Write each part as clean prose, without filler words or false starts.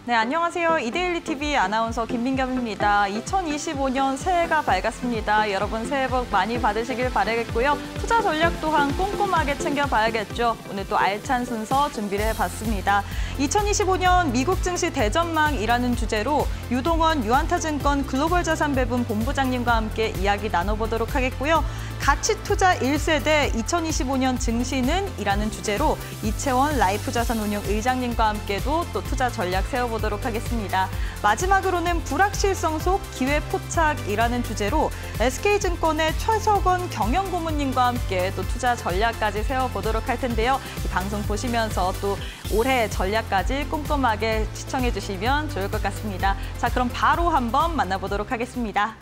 네, 안녕하세요. 이데일리 TV 아나운서 김민겸입니다. 2025년 새해가 밝았습니다. 여러분 새해 복 많이 받으시길 바라겠고요. 투자 전략 또한 꼼꼼하게 챙겨봐야겠죠. 오늘 또 알찬 순서 준비를 해봤습니다. 2025년 미국 증시 대전망이라는 주제로 유동원 유안타증권 글로벌자산배분 본부장님과 함께 이야기 나눠보도록 하겠고요. 가치투자 1세대 2025년 증시는 이라는 주제로 이채원 라이프자산운용 의장님과 함께도 또 투자 전략 세워보도록 하겠습니다. 마지막으로는 불확실성 속 기회포착이라는 주제로 SK증권의 최석원 경영고문님과 함께 또 투자 전략까지 세워보도록 할 텐데요. 이 방송 보시면서 또 올해 전략까지 꼼꼼하게 시청해 주시면 좋을 것 같습니다. 자, 그럼 바로 한번 만나보도록 하겠습니다.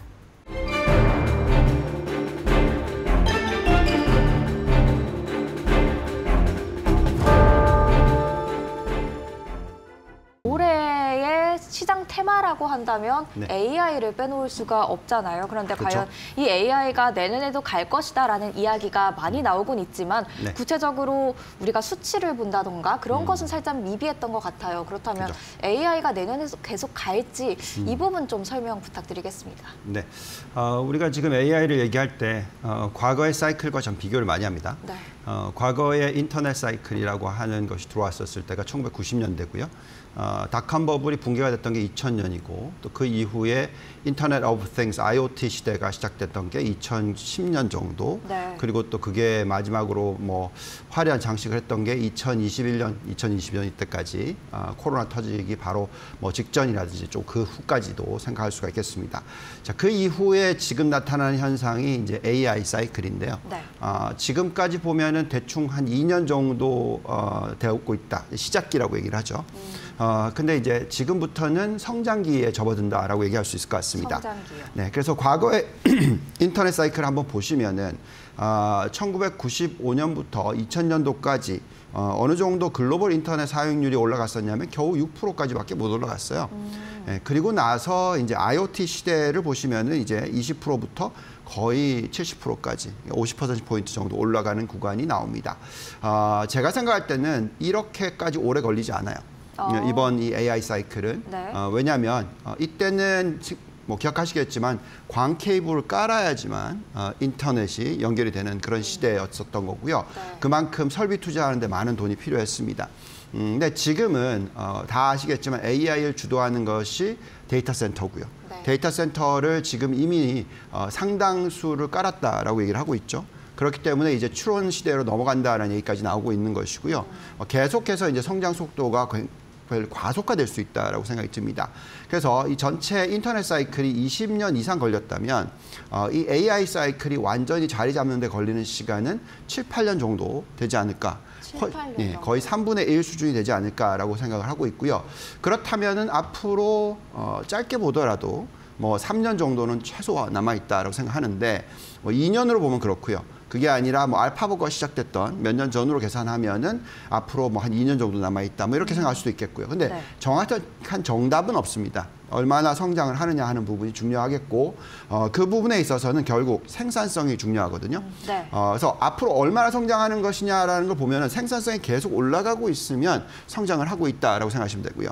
시장 테마라고 한다면 네. AI를 빼놓을 수가 없잖아요. 그런데 그렇죠. 과연 이 AI가 내년에도 갈 것이다라는 이야기가 많이 나오곤 있지만 네. 구체적으로 우리가 수치를 본다던가 그런 것은 살짝 미비했던 것 같아요. 그렇다면 그렇죠. AI가 내년에도 계속 갈지 이 부분 좀 설명 부탁드리겠습니다. 네, 우리가 지금 AI를 얘기할 때 과거의 사이클과 좀 비교를 많이 합니다. 네. 과거의 인터넷 사이클이라고 하는 것이 들어왔었을 때가 1990년대고요. 닷컴 버블이 붕괴가 됐던 게 2000년이고 또 그 이후에 인터넷 오브 띵스, IoT 시대가 시작됐던 게 2010년 정도. 네. 그리고 또 그게 마지막으로 뭐 화려한 장식을 했던 게 2021년, 2020년 이때까지 코로나 터지기 바로 뭐 직전이라든지 좀 그 후까지도 생각할 수가 있겠습니다. 자, 그 이후에 지금 나타나는 현상이 이제 AI 사이클인데요. 네. 지금까지 보면은 대충 한 2년 정도 되고 있다. 시작기라고 얘기를 하죠. 근데 이제 지금부터는 성장기에 접어든다라고 얘기할 수 있을 것 같습니다. 성장기요. 네, 그래서 과거의 인터넷 사이클을 한번 보시면은 1995년부터 2000년도까지 어느 정도 글로벌 인터넷 사용률이 올라갔었냐면 겨우 6%까지밖에 못 올라갔어요. 네, 그리고 나서 이제 IoT 시대를 보시면은 이제 20%부터 거의 70%까지 50%포인트 정도 올라가는 구간이 나옵니다. 제가 생각할 때는 이렇게까지 오래 걸리지 않아요. 이번 이 AI 사이클은. 네. 왜냐하면 이때는 뭐 기억하시겠지만 광 케이블을 깔아야지만 인터넷이 연결이 되는 그런 시대였었던 거고요. 네. 그만큼 설비 투자하는데 많은 돈이 필요했습니다. 근데 지금은 다 아시겠지만 AI를 주도하는 것이 데이터 센터고요. 네. 데이터 센터를 지금 이미 상당수를 깔았다라고 얘기를 하고 있죠. 그렇기 때문에 이제 추론 시대로 넘어간다라는 얘기까지 나오고 있는 것이고요. 계속해서 이제 성장 속도가 과속화될 수 있다라고 생각이 듭니다. 그래서 이 전체 인터넷 사이클이 20년 이상 걸렸다면 이 AI 사이클이 완전히 자리 잡는 데 걸리는 시간은 7, 8년 정도 되지 않을까. 7, 8년 예, 거의 3분의 1 수준이 되지 않을까라고 생각을 하고 있고요. 그렇다면은 앞으로 짧게 보더라도 뭐 3년 정도는 최소 남아있다라고 생각하는데 뭐 2년으로 보면 그렇고요. 그게 아니라 뭐 알파고가 시작됐던 몇 년 전으로 계산하면은 앞으로 뭐 한 2년 정도 남아있다. 뭐 이렇게 생각할 수도 있겠고요. 근데 네. 정확한 정답은 없습니다. 얼마나 성장을 하느냐 하는 부분이 중요하겠고 그 부분에 있어서는 결국 생산성이 중요하거든요. 네. 그래서 앞으로 얼마나 성장하는 것이냐라는 걸 보면은 생산성이 계속 올라가고 있으면 성장을 하고 있다라고 생각하시면 되고요.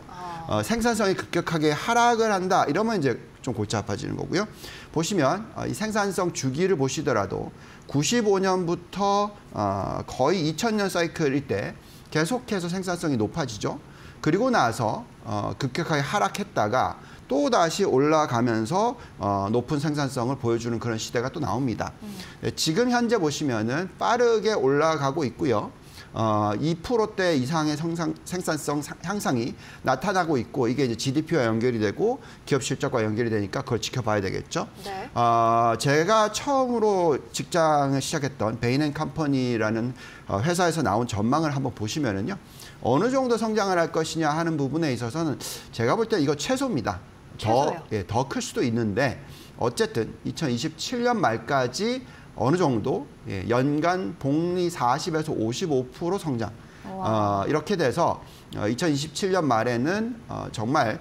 생산성이 급격하게 하락을 한다 이러면 이제 좀 골치 아파지는 거고요. 보시면 이 생산성 주기를 보시더라도 95년부터 거의 2000년 사이클일 때 계속해서 생산성이 높아지죠. 그리고 나서 급격하게 하락했다가 또 다시 올라가면서 높은 생산성을 보여주는 그런 시대가 또 나옵니다. 지금 현재 보시면은 빠르게 올라가고 있고요. 2%대 이상의 생산성 향상이 나타나고 있고 이게 이제 GDP와 연결이 되고 기업 실적과 연결이 되니까 그걸 지켜봐야 되겠죠. 네. 제가 처음으로 직장을 시작했던 베인앤컴퍼니라는 회사에서 나온 전망을 한번 보시면은요. 어느 정도 성장을 할 것이냐 하는 부분에 있어서는 제가 볼 때 이거 최소입니다. 더 클 수도 있는데 어쨌든 2027년 말까지 어느 정도 연간 복리 40에서 55% 성장 이렇게 돼서 2027년 말에는 정말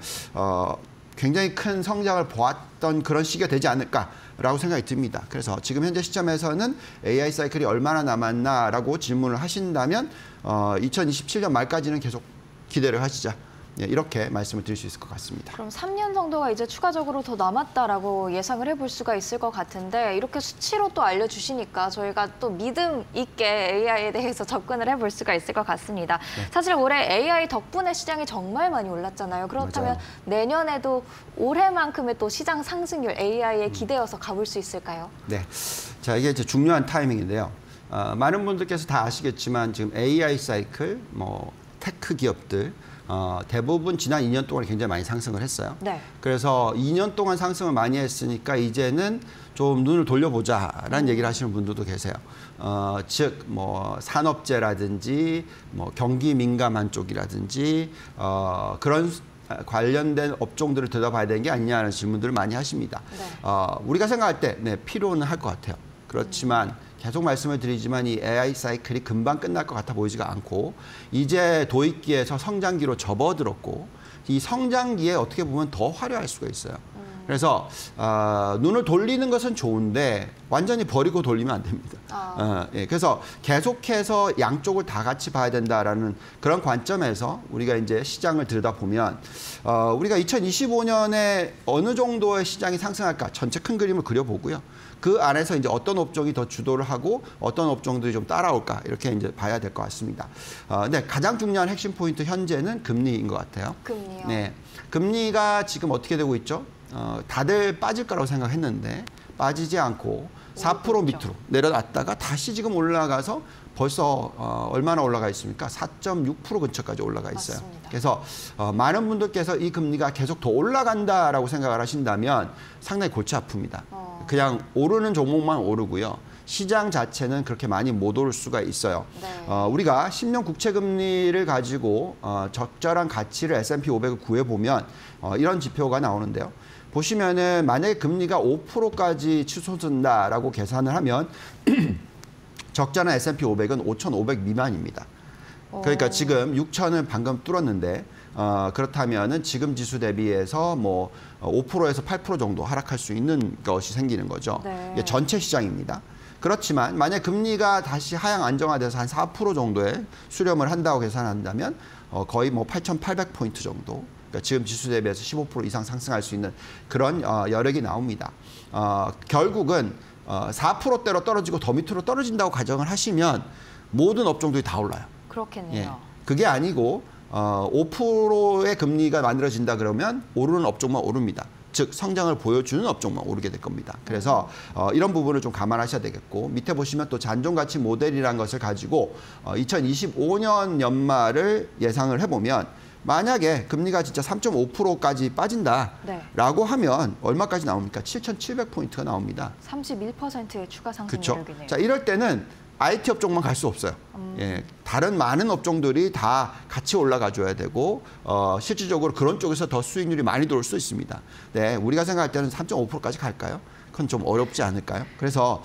굉장히 큰 성장을 보았던 그런 시기가 되지 않을까라고 생각이 듭니다. 그래서 지금 현재 시점에서는 AI 사이클이 얼마나 남았나라고 질문을 하신다면 2027년 말까지는 계속 기대를 하시자. 예, 이렇게 말씀을 드릴 수 있을 것 같습니다. 그럼 3년 정도가 이제 추가적으로 더 남았다라고 예상을 해볼 수가 있을 것 같은데 이렇게 수치로 또 알려주시니까 저희가 또 믿음 있게 AI에 대해서 접근을 해볼 수가 있을 것 같습니다. 네. 사실 올해 AI 덕분에 시장이 정말 많이 올랐잖아요. 그렇다면 맞아요. 내년에도 올해만큼의 또 시장 상승률 AI에 기대어서 가볼 수 있을까요? 네, 자 이게 이제 중요한 타이밍인데요. 많은 분들께서 다 아시겠지만 지금 AI 사이클, 뭐 테크 기업들 대부분 지난 2년 동안 굉장히 많이 상승을 했어요. 네. 그래서 2년 동안 상승을 많이 했으니까 이제는 좀 눈을 돌려보자라는 얘기를 하시는 분들도 계세요. 즉, 뭐 산업재라든지 뭐 경기 민감한 쪽이라든지 그런 관련된 업종들을 들여다봐야 되는 게 아니냐는 질문들을 많이 하십니다. 네. 우리가 생각할 때 네, 필요는 할 것 같아요. 그렇지만 계속 말씀을 드리지만 이 AI 사이클이 금방 끝날 것 같아 보이지가 않고 이제 도입기에서 성장기로 접어들었고 이 성장기에 어떻게 보면 더 화려할 수가 있어요. 그래서 눈을 돌리는 것은 좋은데 완전히 버리고 돌리면 안 됩니다. 예, 그래서 계속해서 양쪽을 다 같이 봐야 된다라는 그런 관점에서 우리가 이제 시장을 들여다보면 우리가 2025년에 어느 정도의 시장이 상승할까 전체 큰 그림을 그려보고요. 그 안에서 이제 어떤 업종이 더 주도를 하고 어떤 업종들이 좀 따라올까 이렇게 이제 봐야 될 것 같습니다. 근데 가장 중요한 핵심 포인트 현재는 금리인 것 같아요. 금리요. 네, 금리가 지금 어떻게 되고 있죠? 다들 빠질 거라고 생각했는데 빠지지 않고 4% 밑으로 내려놨다가 다시 지금 올라가서 벌써 얼마나 올라가 있습니까? 4.6% 근처까지 올라가 있어요. 맞습니다. 그래서 많은 분들께서 이 금리가 계속 더 올라간다라고 생각을 하신다면 상당히 골치 아픕니다. 그냥 오르는 종목만 오르고요. 시장 자체는 그렇게 많이 못 오를 수가 있어요. 네. 우리가 10년 국채 금리를 가지고 적절한 가치를 S&P 500을 구해보면 이런 지표가 나오는데요. 보시면은 만약에 금리가 5%까지 치솟는다라고 계산을 하면 적절한 S&P 500은 5,500 미만입니다. 그러니까 지금 6,000을 방금 뚫었는데 그렇다면은 지금 지수 대비해서 뭐 5%에서 8% 정도 하락할 수 있는 것이 생기는 거죠. 네. 이게 전체 시장입니다. 그렇지만 만약 금리가 다시 하향 안정화돼서 한 4% 정도의 수렴을 한다고 계산한다면 거의 뭐 8,800포인트 정도. 그러니까 지금 지수 대비해서 15% 이상 상승할 수 있는 그런 여력이 나옵니다. 결국은 4%대로 떨어지고 더 밑으로 떨어진다고 가정을 하시면 모든 업종들이 다 올라요. 그렇겠네요. 예. 그게 아니고 5%의 금리가 만들어진다 그러면 오르는 업종만 오릅니다. 즉 성장을 보여주는 업종만 오르게 될 겁니다. 그래서 이런 부분을 좀 감안하셔야 되겠고 밑에 보시면 또 잔존가치 모델이라는 것을 가지고 2025년 연말을 예상을 해보면 만약에 금리가 진짜 3.5%까지 빠진다라고 하면 얼마까지 나옵니까? 7,700포인트가 나옵니다. 31%의 추가 상승 그렇죠. 여력이네요. 자, 이럴 때는 IT 업종만 갈 수 없어요. 예, 다른 많은 업종들이 다 같이 올라가 줘야 되고 실질적으로 그런 쪽에서 더 수익률이 많이 들어올 수 있습니다. 네, 우리가 생각할 때는 3.5%까지 갈까요? 그건 좀 어렵지 않을까요? 그래서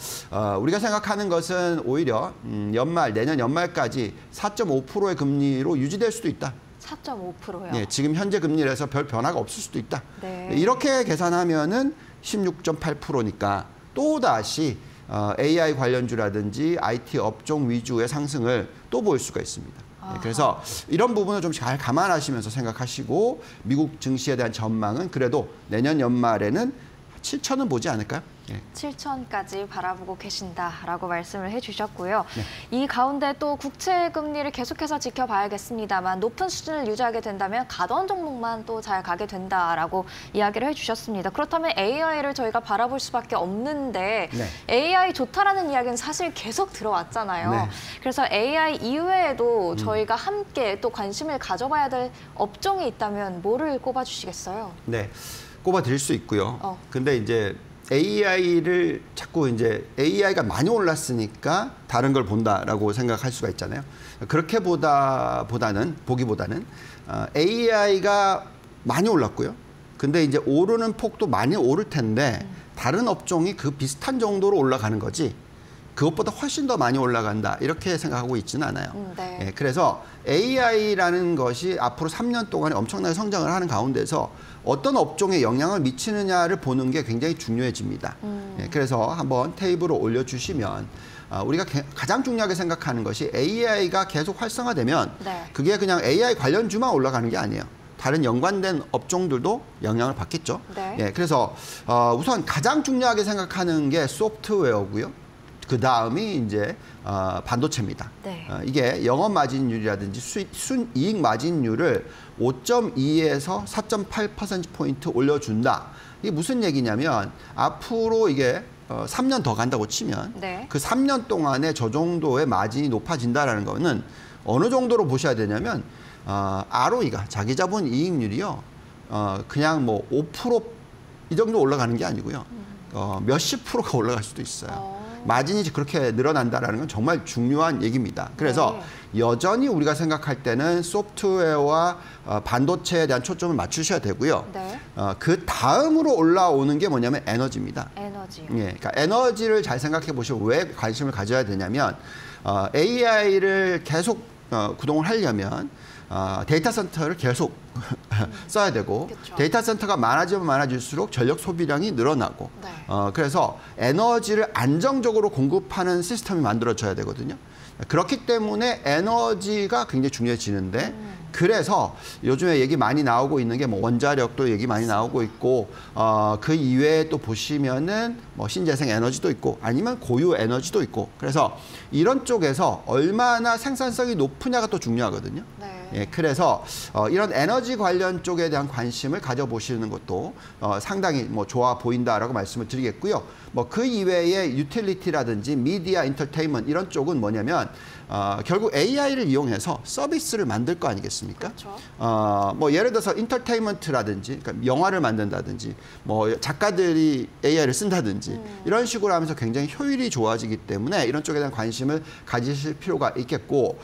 우리가 생각하는 것은 오히려 내년 연말까지 4.5%의 금리로 유지될 수도 있다. 4.5%요. 예, 지금 현재 금리에서 별 변화가 없을 수도 있다. 네. 이렇게 계산하면은 16.8%니까 또 다시 AI 관련주라든지 IT 업종 위주의 상승을 또 보일 수가 있습니다. 예, 그래서 이런 부분을 좀 잘 감안하시면서 생각하시고 미국 증시에 대한 전망은 그래도 내년 연말에는 7천은 보지 않을까요? 예. 7천까지 바라보고 계신다라고 말씀을 해주셨고요. 네. 이 가운데 또 국채 금리를 계속해서 지켜봐야겠습니다만 높은 수준을 유지하게 된다면 가던 종목만 또 잘 가게 된다라고 이야기를 해주셨습니다. 그렇다면 AI를 저희가 바라볼 수밖에 없는데 네. AI 좋다라는 이야기는 사실 계속 들어왔잖아요. 네. 그래서 AI 이외에도 저희가 함께 또 관심을 가져봐야 될 업종이 있다면 뭐를 꼽아주시겠어요? 네, 꼽아 드릴 수 있고요. 근데 이제 AI를 자꾸 이제 AI가 많이 올랐으니까 다른 걸 본다라고 생각할 수가 있잖아요. 그렇게 보기보다는 AI가 많이 올랐고요. 근데 이제 오르는 폭도 많이 오를 텐데 다른 업종이 그 비슷한 정도로 올라가는 거지 그것보다 훨씬 더 많이 올라간다 이렇게 생각하고 있지는 않아요. 네. 예, 그래서 AI라는 것이 앞으로 3년 동안에 엄청나게 성장을 하는 가운데서 어떤 업종에 영향을 미치느냐를 보는 게 굉장히 중요해집니다. 예, 그래서 한번 테이블을 올려주시면 우리가 가장 중요하게 생각하는 것이 AI가 계속 활성화되면 네. 그게 그냥 AI 관련주만 올라가는 게 아니에요. 다른 연관된 업종들도 영향을 받겠죠. 네. 예, 그래서 우선 가장 중요하게 생각하는 게 소프트웨어고요. 그 다음이 이제 반도체입니다. 네. 이게 영업 마진율이라든지 순이익 마진율을 5.2에서 4.8%포인트 올려준다. 이게 무슨 얘기냐면 앞으로 이게 3년 더 간다고 치면 네. 그 3년 동안에 저 정도의 마진이 높아진다라는 거는 어느 정도로 보셔야 되냐면 ROE가 자기 자본 이익률이요. 그냥 뭐 5% 이 정도 올라가는 게 아니고요. 몇십 프로가 올라갈 수도 있어요. 마진이 그렇게 늘어난다는 건 정말 중요한 얘기입니다. 그래서 여전히 우리가 생각할 때는 소프트웨어와 반도체에 대한 초점을 맞추셔야 되고요. 네. 그 다음으로 올라오는 게 뭐냐면 에너지입니다. 에너지요. 예, 그러니까 에너지를 잘 생각해 보시면 왜 관심을 가져야 되냐면 AI를 계속 구동을 하려면 데이터 센터를 계속 써야 되고 그쵸. 데이터 센터가 많아지면 많아질수록 전력 소비량이 늘어나고 네. 그래서 에너지를 안정적으로 공급하는 시스템이 만들어져야 되거든요. 그렇기 때문에 에너지가 굉장히 중요해지는데 그래서 요즘에 얘기 많이 나오고 있는 게 뭐 원자력도 얘기 많이 나오고 있고 그 이외에 또 보시면은 뭐 신재생 에너지도 있고 아니면 고유 에너지도 있고 그래서 이런 쪽에서 얼마나 생산성이 높으냐가 또 중요하거든요. 네. 예, 그래서 이런 에너지 관련 쪽에 대한 관심을 가져보시는 것도 상당히 뭐 좋아 보인다라고 말씀을 드리겠고요. 뭐 그 이외에 유틸리티라든지 미디어 인터테인먼트 이런 쪽은 뭐냐면 결국 AI를 이용해서 서비스를 만들 거 아니겠습니까? 그렇죠. 뭐 예를 들어서 인터테인먼트라든지 그러니까 영화를 만든다든지 뭐 작가들이 AI를 쓴다든지 이런 식으로 하면서 굉장히 효율이 좋아지기 때문에 이런 쪽에 대한 관심을 가지실 필요가 있겠고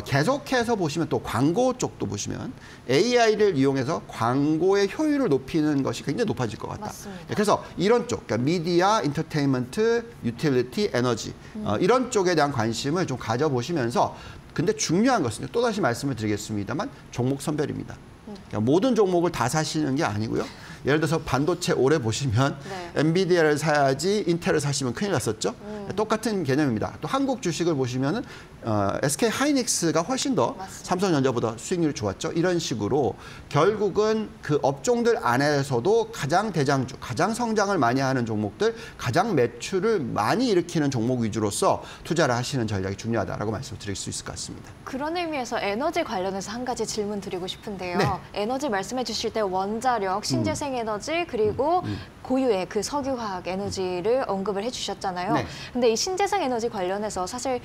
계속해서 보시면 또 광고 쪽도 보시면 AI를 이용해서 광고의 효율을 높이는 것이 굉장히 높아질 것 같다. 맞습니다. 그래서 이런 쪽, 그러니까 미디어, 인터테인먼트, 유틸리티, 에너지 이런 쪽에 대한 관심을 좀 가져보시면서 근데 중요한 것은 또다시 말씀을 드리겠습니다만 종목 선별입니다. 그러니까 모든 종목을 다 사시는 게 아니고요. 예를 들어서 반도체 오래 보시면 네. 엔비디아를 사야지 인텔을 사시면 큰일 났었죠. 똑같은 개념입니다. 또 한국 주식을 보시면은 SK 하이닉스가 훨씬 더 맞습니다. 삼성전자보다 수익률이 좋았죠. 이런 식으로 결국은 그 업종들 안에서도 가장 대장주, 가장 성장을 많이 하는 종목들, 가장 매출을 많이 일으키는 종목 위주로서 투자를 하시는 전략이 중요하다라고 말씀드릴 수 있을 것 같습니다. 그런 의미에서 에너지 관련해서 한 가지 질문 드리고 싶은데요. 네. 에너지 말씀해 주실 때 원자력, 신재생 에너지 그리고 고유의 그 석유화학 에너지를 언급을 해주셨잖아요. 네. 근데 이 신재생 에너지 관련해서 사실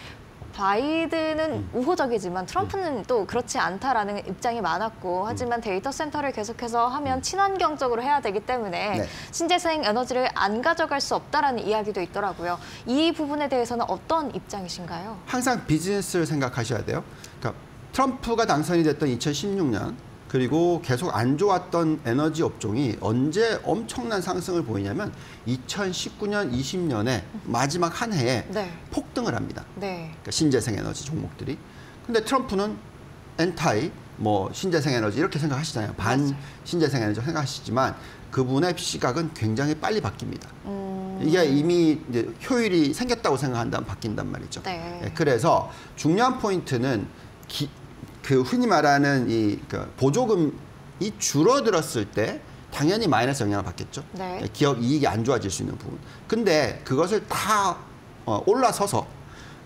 바이든은 우호적이지만 트럼프는 또 그렇지 않다라는 입장이 많았고 하지만 데이터 센터를 계속해서 하면 친환경적으로 해야 되기 때문에 네. 신재생 에너지를 안 가져갈 수 없다라는 이야기도 있더라고요. 이 부분에 대해서는 어떤 입장이신가요? 항상 비즈니스를 생각하셔야 돼요. 그러니까 트럼프가 당선이 됐던 2016년 그리고 계속 안 좋았던 에너지 업종이 언제 엄청난 상승을 보이냐면 2019년, 20년에 마지막 한 해에 네. 폭등을 합니다. 네. 그러니까 신재생 에너지 종목들이. 근데 트럼프는 엔타이, 뭐 신재생 에너지 이렇게 생각하시잖아요. 반 맞아요. 신재생 에너지 생각하시지만 그분의 시각은 굉장히 빨리 바뀝니다. 이게 이미 이제 효율이 생겼다고 생각한다면 바뀐단 말이죠. 네. 예, 그래서 중요한 포인트는 그 흔히 말하는 이 보조금이 줄어들었을 때 당연히 마이너스 영향을 받겠죠. 네. 기업 이익이 안 좋아질 수 있는 부분. 근데 그것을 다 올라서서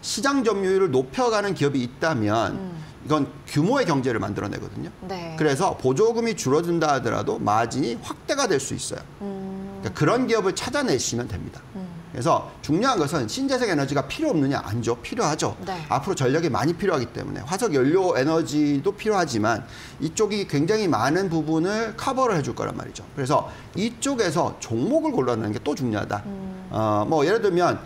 시장 점유율을 높여가는 기업이 있다면 이건 규모의 경제를 만들어내거든요. 네. 그래서 보조금이 줄어든다 하더라도 마진이 확대가 될 수 있어요. 그러니까 그런 기업을 찾아내시면 됩니다. 그래서 중요한 것은 신재생 에너지가 필요 없느냐? 아니죠. 필요하죠. 네. 앞으로 전력이 많이 필요하기 때문에 화석 연료 에너지도 필요하지만 이쪽이 굉장히 많은 부분을 커버를 해줄 거란 말이죠. 그래서 이쪽에서 종목을 골라내는 게 또 중요하다. 뭐 예를 들면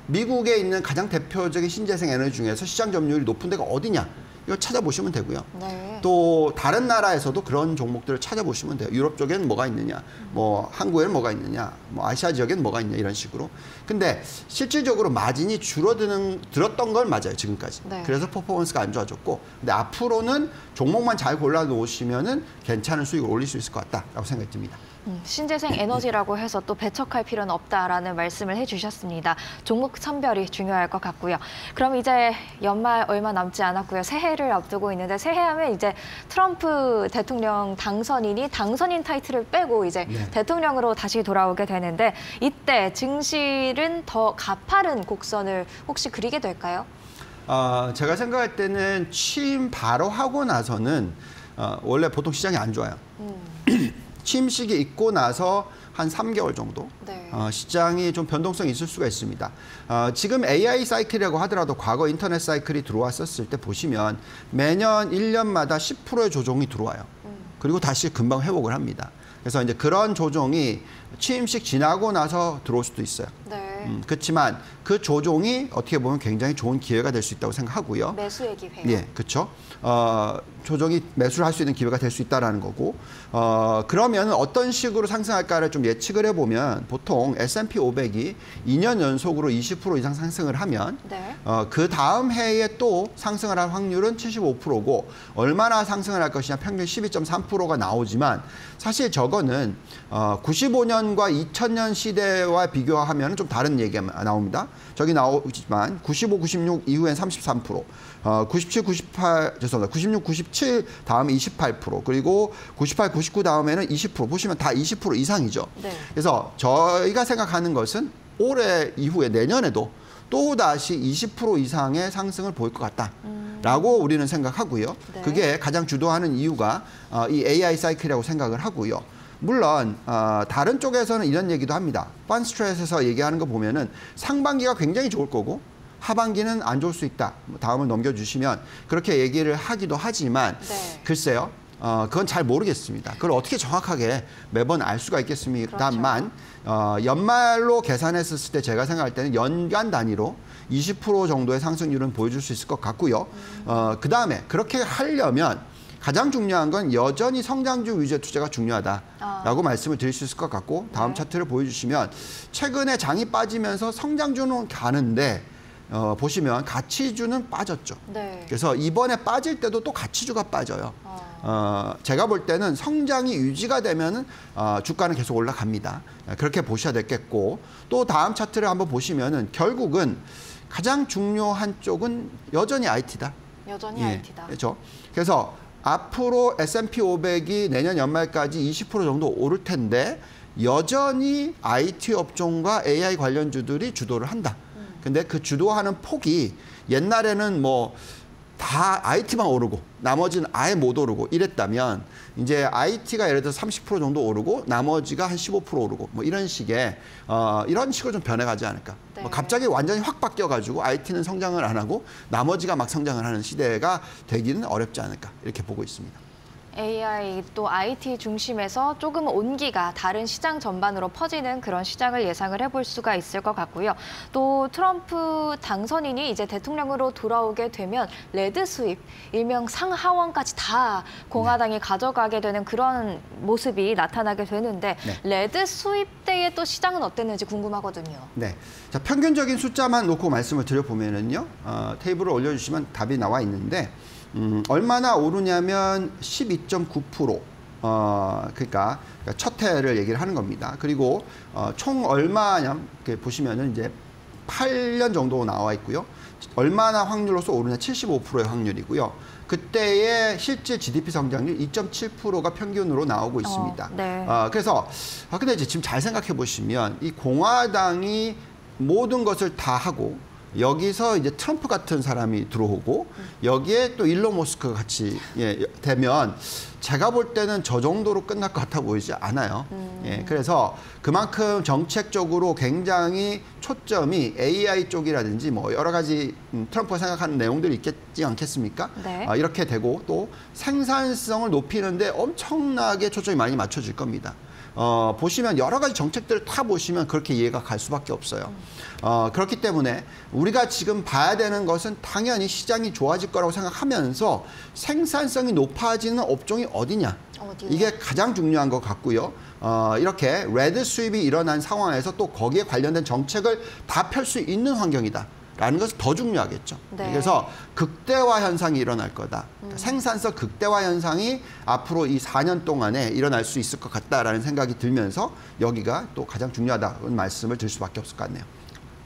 미국에 있는 가장 대표적인 신재생 에너지 중에서 시장 점유율이 높은 데가 어디냐? 이걸 찾아보시면 되고요. 네. 또 다른 나라에서도 그런 종목들을 찾아보시면 돼요. 유럽 쪽에는 뭐가 있느냐, 뭐 한국에는 뭐가 있느냐, 뭐 아시아 지역에는 뭐가 있냐 이런 식으로. 근데 실질적으로 마진이 들었던 건 맞아요 지금까지. 네. 그래서 퍼포먼스가 안 좋아졌고, 근데 앞으로는 종목만 잘 골라 놓으시면은 괜찮은 수익을 올릴 수 있을 것 같다라고 생각이 듭니다. 신재생 에너지라고 해서 또 배척할 필요는 없다라는 말씀을 해주셨습니다. 종목 선별이 중요할 것 같고요. 그럼 이제 연말 얼마 남지 않았고요. 새해를 앞두고 있는데 새해하면 이제 트럼프 대통령 당선인이 당선인 타이틀을 빼고 이제 대통령으로 다시 돌아오게 되는데 이때 증시는 더 가파른 곡선을 혹시 그리게 될까요? 제가 생각할 때는 취임 바로 하고 나서는 원래 보통 시장이 안 좋아요. 취임식이 있고 나서 한 3개월 정도 네. 시장이 좀 변동성이 있을 수가 있습니다. 지금 AI 사이클이라고 하더라도 과거 인터넷 사이클이 들어왔었을 때 보시면 매년 1년마다 10%의 조정이 들어와요. 그리고 다시 금방 회복을 합니다. 그래서 이제 그런 조정이 취임식 지나고 나서 들어올 수도 있어요. 네. 그렇지만 그 조정이 어떻게 보면 굉장히 좋은 기회가 될 수 있다고 생각하고요. 매수의 기회요. 예, 그렇죠. 조정이 매수를 할 수 있는 기회가 될 수 있다라는 거고, 그러면 어떤 식으로 상승할까를 좀 예측을 해보면 보통 S&P 500이 2년 연속으로 20% 이상 상승을 하면 네. 그 다음 해에 또 상승을 할 확률은 75%고 얼마나 상승을 할 것이냐 평균 12.3%가 나오지만 사실 저거는 95년과 2000년 시대와 비교하면 좀 다른 얘기가 나옵니다. 저기 나오지만 95, 96 이후엔 33%, 97, 98, 죄송합니다. 96, 97 다음에 28%, 그리고 98, 99 다음에는 20% 보시면 다 20% 이상이죠. 네. 그래서 저희가 생각하는 것은 올해 이후에 내년에도 또다시 20% 이상의 상승을 보일 것 같다라고 우리는 생각하고요. 네. 그게 가장 주도하는 이유가 이 AI 사이클이라고 생각을 하고요. 물론 다른 쪽에서는 이런 얘기도 합니다. 펀스트레스에서 얘기하는 거 보면은 상반기가 굉장히 좋을 거고 하반기는 안 좋을 수 있다. 다음을 넘겨주시면 그렇게 얘기를 하기도 하지만 네. 글쎄요. 그건 잘 모르겠습니다. 그걸 어떻게 정확하게 매번 알 수가 있겠습니다만 연말로 계산했을 때 제가 생각할 때는 연간 단위로 20% 정도의 상승률은 보여줄 수 있을 것 같고요. 그다음에 그렇게 하려면 가장 중요한 건 여전히 성장주 위주의 투자가 중요하다라고 말씀을 드릴 수 있을 것 같고 다음 차트를 보여주시면 최근에 장이 빠지면서 성장주는 가는데 보시면 가치주는 빠졌죠. 네. 그래서 이번에 빠질 때도 또 가치주가 빠져요. 제가 볼 때는 성장이 유지가 되면은 주가는 계속 올라갑니다. 그렇게 보셔야 되겠고 또 다음 차트를 한번 보시면은 결국은 가장 중요한 쪽은 여전히 IT다. 여전히 IT다. 그렇죠. 그래서 앞으로 S&P 500이 내년 연말까지 20% 정도 오를 텐데 여전히 IT 업종과 AI 관련주들이 주도를 한다. 근데 그 주도하는 폭이 옛날에는 뭐 다 IT만 오르고 나머지는 아예 못 오르고 이랬다면 이제 IT가 예를 들어서 30% 정도 오르고 나머지가 한 15% 오르고 뭐 이런 식의 이런 식으로 좀 변해가지 않을까. 네. 뭐 갑자기 완전히 확 바뀌어가지고 IT는 성장을 안 하고 나머지가 막 성장을 하는 시대가 되기는 어렵지 않을까 이렇게 보고 있습니다. AI 또 IT 중심에서 조금 온기가 다른 시장 전반으로 퍼지는 그런 시장을 예상을 해볼 수가 있을 것 같고요. 또 트럼프 당선인이 이제 대통령으로 돌아오게 되면 레드 수입, 일명 상하원까지 다 공화당이 가져가게 되는 그런 모습이 나타나게 되는데 레드 수입 때의 또 시장은 어땠는지 궁금하거든요. 네. 자, 평균적인 숫자만 놓고 말씀을 드려보면은요. 테이블을 올려주시면 답이 나와 있는데 얼마나 오르냐면 12.9%. 그러니까 첫 해를 얘기를 하는 겁니다. 그리고 총 얼마냐 이렇게 보시면은 이제 8년 정도 나와 있고요. 얼마나 확률로서 오르냐 75%의 확률이고요. 그때의 실제 GDP 성장률 2.7%가 평균으로 나오고 있습니다. 네. 그래서 근데 이제 지금 잘 생각해 보시면 이 공화당이 모든 것을 다 하고 여기서 이제 트럼프 같은 사람이 들어오고 여기에 또 일론 머스크가 같이 되면 제가 볼 때는 저 정도로 끝날 것 같아 보이지 않아요. 그래서 그만큼 정책적으로 굉장히 초점이 AI 쪽이라든지 뭐 여러 가지 트럼프가 생각하는 내용들이 있겠지 않겠습니까? 네. 이렇게 되고 또 생산성을 높이는데 엄청나게 초점이 많이 맞춰질 겁니다. 보시면 여러 가지 정책들을 다 보시면 그렇게 이해가 갈 수밖에 없어요. 그렇기 때문에 우리가 지금 봐야 되는 것은 당연히 시장이 좋아질 거라고 생각하면서 생산성이 높아지는 업종이 어디냐. 이게 가장 중요한 것 같고요. 이렇게 레드 수입이 일어난 상황에서 또 거기에 관련된 정책을 다 펼 수 있는 환경이다. 라는 것은 더 중요하겠죠. 네. 그래서 극대화 현상이 일어날 거다. 그러니까 생산성 극대화 현상이 앞으로 이 4년 동안에 일어날 수 있을 것 같다라는 생각이 들면서 여기가 또 가장 중요하다는 말씀을 드릴 수밖에 없을 것 같네요.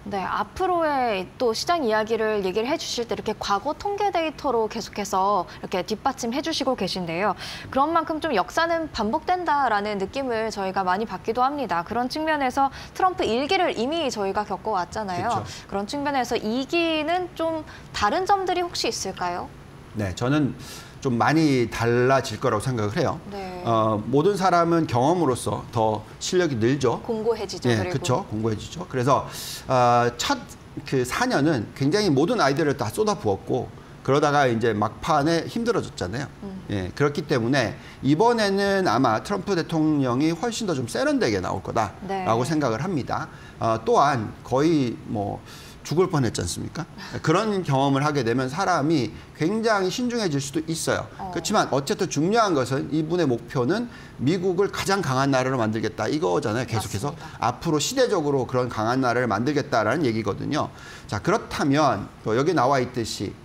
네, 앞으로의 또 시장 이야기를 얘기를 해주실 때 이렇게 과거 통계 데이터로 계속해서 이렇게 뒷받침해 주시고 계신데요. 그런 만큼 좀 역사는 반복된다라는 느낌을 저희가 많이 받기도 합니다. 그런 측면에서 트럼프 1기를 이미 저희가 겪어왔잖아요. 그렇죠. 그런 측면에서 2기는 좀 다른 점들이 혹시 있을까요? 네, 저는 좀 많이 달라질 거라고 생각을 해요. 네. 모든 사람은 경험으로서 더 실력이 늘죠. 공고해지죠. 네, 그리고. 그렇죠. 공고해지죠. 그래서 첫 그 4년은 굉장히 모든 아이디어를 다 쏟아부었고 그러다가 이제 막판에 힘들어졌잖아요. 예, 그렇기 때문에 이번에는 아마 트럼프 대통령이 훨씬 더 좀 세련되게 나올 거다라고 네. 생각을 합니다. 또한 거의 뭐 죽을 뻔했지 않습니까? 그런 경험을 하게 되면 사람이 굉장히 신중해질 수도 있어요. 그렇지만 어쨌든 중요한 것은 이분의 목표는 미국을 가장 강한 나라로 만들겠다 이거잖아요. 계속해서 맞습니다. 앞으로 시대적으로 그런 강한 나라를 만들겠다라는 얘기거든요. 자, 그렇다면 또 여기 나와 있듯이